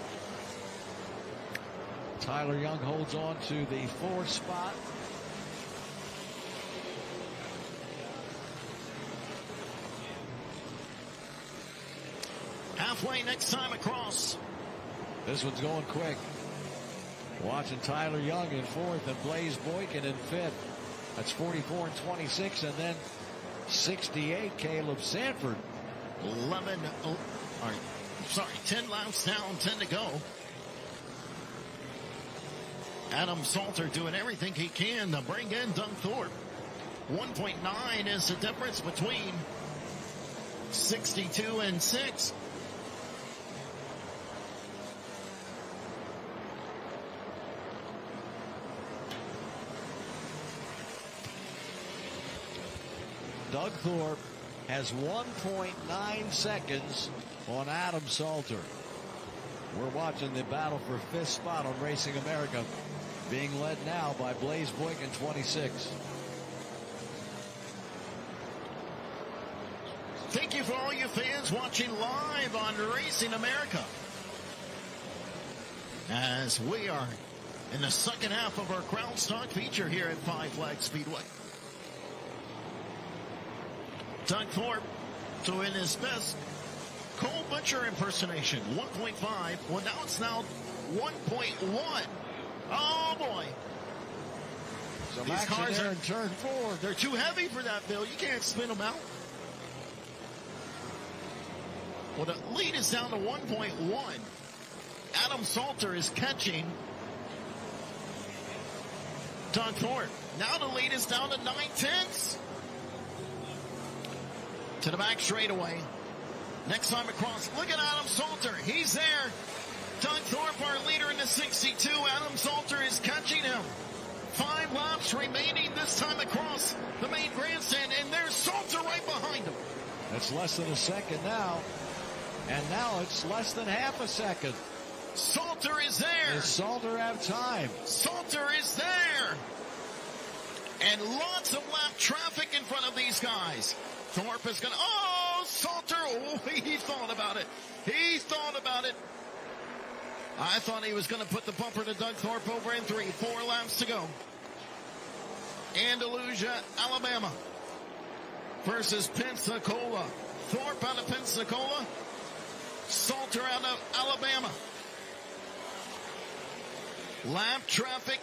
Tyler Young holds on to the 4th spot. Halfway next time across. This one's going quick. Watching Tyler Young in 4th and Blaze Boykin in 5th. That's 44 and 26, and then 68, Caleb Sanford. 10 laps down, 10 to go. Adam Salter doing everything he can to bring in Doug Thorpe. 1.9 is the difference between 62 and 6. Doug Thorpe has 1.9 seconds on Adam Salter. We're watching the battle for 5th spot on Racing America, being led now by Blaze Boykin, 26. Thank you for all you fans watching live on Racing America, as we are in the second half of our Crown Stock feature here at Five Flags Speedway. Doug Thorpe doing his best Cole Butcher impersonation. 1.5. Well, now it's 1.1. Oh, boy. So these cars are in turn 4. They're too heavy for that, Bill. You can't spin them out. Well, the lead is down to 1.1. Adam Salter is catching Doug Thorpe. Now the lead is down to 9/10. To the back straightaway. Next time across, look at Adam Salter. He's there. Doug Thorpe, our leader in the 62. Adam Salter is catching him. 5 laps remaining this time across the main grandstand, and there's Salter right behind him. It's less than a second now. And now it's less than half a second. Salter is there. Does Salter have time? Salter is there. And lots of lap traffic in front of these guys. Thorpe is going to, Salter, he thought about it. He thought about it. I thought he was going to put the bumper to Doug Thorpe over in 3. 4 laps to go. Andalusia, Alabama versus Pensacola. Thorpe out of Pensacola. Salter out of Alabama. Lap traffic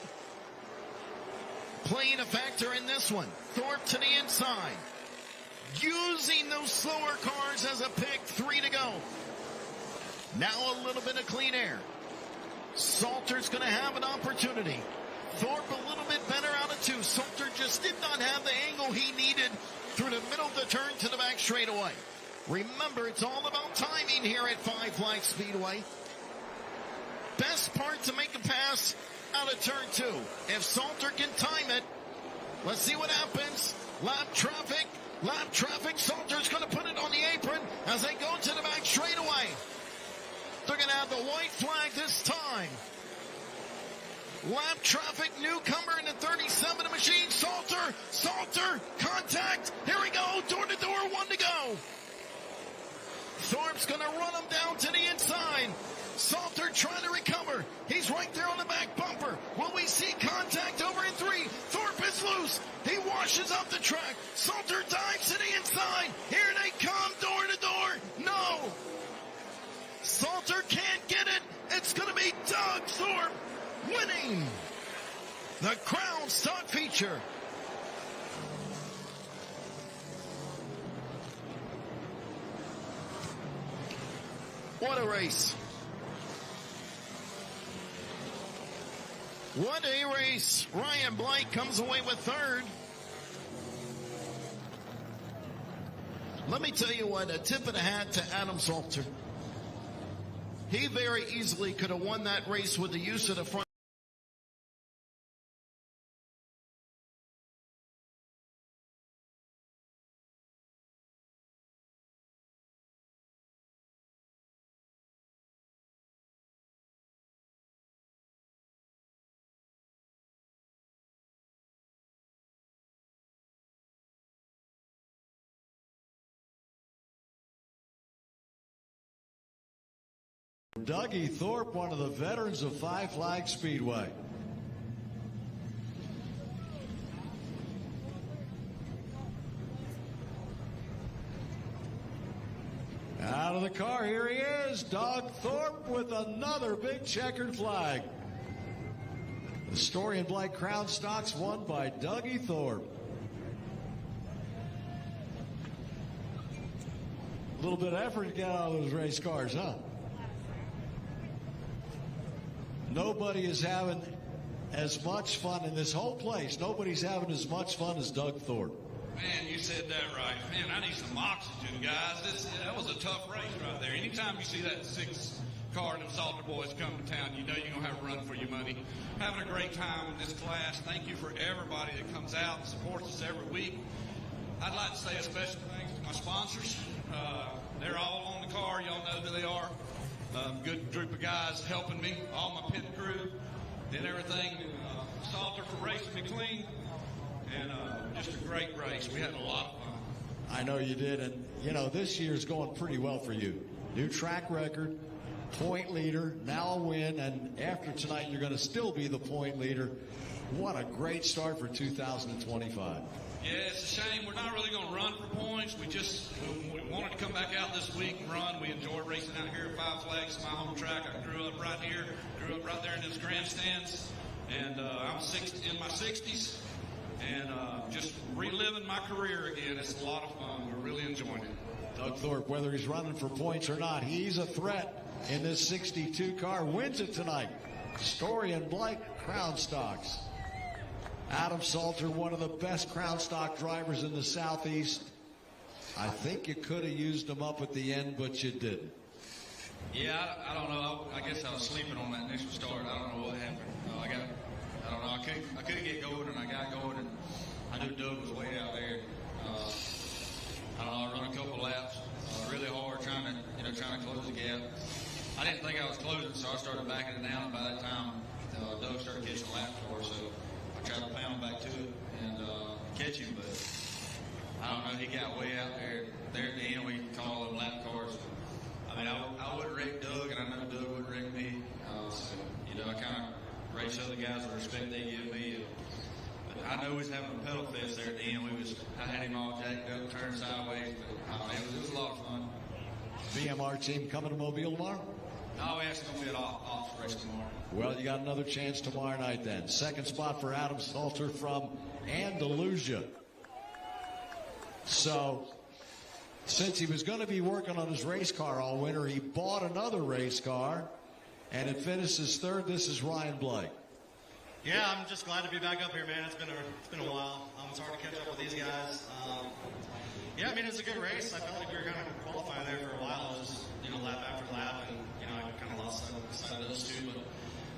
playing a factor in this one. Thorpe to the inside. Using those slower cars as a pick. 3 to go. Now a little bit of clean air. Salter's going to have an opportunity. Thorpe a little bit better out of 2. Salter just did not have the angle he needed through the middle of the turn to the back straightaway. Remember, it's all about timing here at Five Flags Speedway. Best part to make a pass out of turn 2. If Salter can time it, let's see what happens. Lap traffic. Lap traffic. Salter's going to put it on the apron as they go to the back straightaway. They're going to have the white flag this time. Lap traffic, newcomer in the 37 machine. Salter, contact. Here we go, door to door, 1 to go. Thorpe's going to run him down to the inside. Salter trying to recover. He's right there on the back bumper. Will we see contact over in 3? Thorpe is loose. He washes out the track. Salter dives to the inside. Here they come, door to door. No. Salter can't get it. It's going to be Doug Thorpe winning the Crown Stock feature. What a race. What a race. Ryan Blake comes away with third. Let me tell you what, a tip of the hat to Adam Salter. He very easily could have won that race with the use of the front. Dougie Thorpe, one of the veterans of Five Flag Speedway. Out of the car, here he is, Doug Thorpe with another big checkered flag. The Story and Blake Crown Stocks won by Dougie Thorpe. A little bit of effort to get out of those race cars, huh? Nobody is having as much fun in this whole place. Nobody's having as much fun as Doug Thorpe. Man, you said that right. Man, I need some oxygen, guys. That was a tough race right there. Anytime you see that 6 car and them Salter boys come to town, you know you're going to have a run for your money. Having a great time in this class. Thank you for everybody that comes out and supports us every week. I'd like to say a special thanks to my sponsors. They're all on the car. Y'all know who they are. Good group of guys helping me. All my pit crew did everything. Salter for racing me clean. And just a great race. We had a lot of fun. I know you did. And, you know, this year's going pretty well for you. New track record, point leader, now a win. And after tonight, you're going to still be the point leader. What a great start for 2025. Yeah, it's a shame. We're not really going to run for points. We wanted to come back out this week and run. We enjoy racing out here at Five Flags, my home track. I grew up right here, grew up right there in those grandstands. And I'm in my 60s. And just reliving my career again. It's a lot of fun. We're really enjoying it. Doug Thorpe, whether he's running for points or not, he's a threat in this 62 car. Wins it tonight. Story and Blake Crown Stocks. Adam Salter, one of the best Crown Stock drivers in the Southeast. I think you could have used him up at the end, but you didn't. Yeah, I don't know. I guess I was sleeping on that initial start. I don't know what happened. I don't know. I couldn't get going, and I got going, and I knew Doug was way out there. I don't know. I run a couple laps, really hard, trying to close the gap. I didn't think I was closing, so I started backing it down. And by that time, Doug started catching laps for us, so I tried to pound back to it and catch him, but I don't know. He got way out there. There at the end, we called all them lap cars. I mean, I wouldn't wreck Doug, and I know Doug wouldn't wreck me. So, I kind of race other guys the respect they give me. But I know he's having a pedal fest there at the end. I had him all jacked up, turned sideways, but it was a lot of fun. BMR team coming to Mobile tomorrow? No, it's going to be an off race tomorrow. Well, you got another chance tomorrow night then. Second spot for Adam Salter from Andalusia. So, since he was going to be working on his race car all winter, he bought another race car, and it finishes third. This is Ryan Blake. Yeah, I'm just glad to be back up here, man. It's been a while. It's hard to catch up with these guys. Yeah, I mean, it's a good race. I felt like we were going to qualify there for a while. It was just, lap after lap, and, I kind of lost sight of those two. But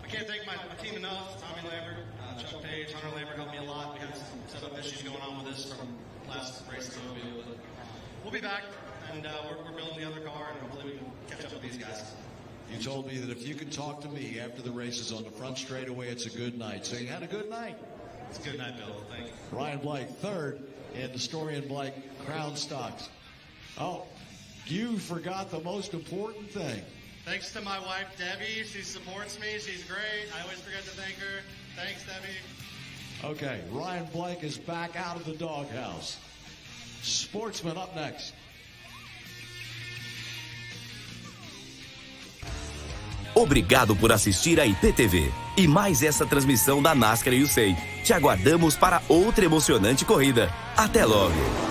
I can't thank my team enough. Tommy Lambert, Chuck Page, Hunter Lambert helped me a lot. We had some setup issues going on with this from last race in Mobile. But we'll be back, and we're building the other car, and hopefully we can catch up with these guys. You told me that if you could talk to me after the races on the front straightaway, it's a good night. So you had a good night. It's a good night, Bill. Thank you. Ryan Blake, third in the Story and Blake Crown Stocks. Oh, you forgot the most important thing. Thanks to my wife, Debbie. She supports me. She's great. I always forget to thank her. Thanks, Debbie. Okay, Ryan Blank is back out of the doghouse. Sportsman up next. Obrigado por assistir a YPETV e mais essa transmissão da Nascar USA. Te aguardamos para outra emocionante corrida. Até logo!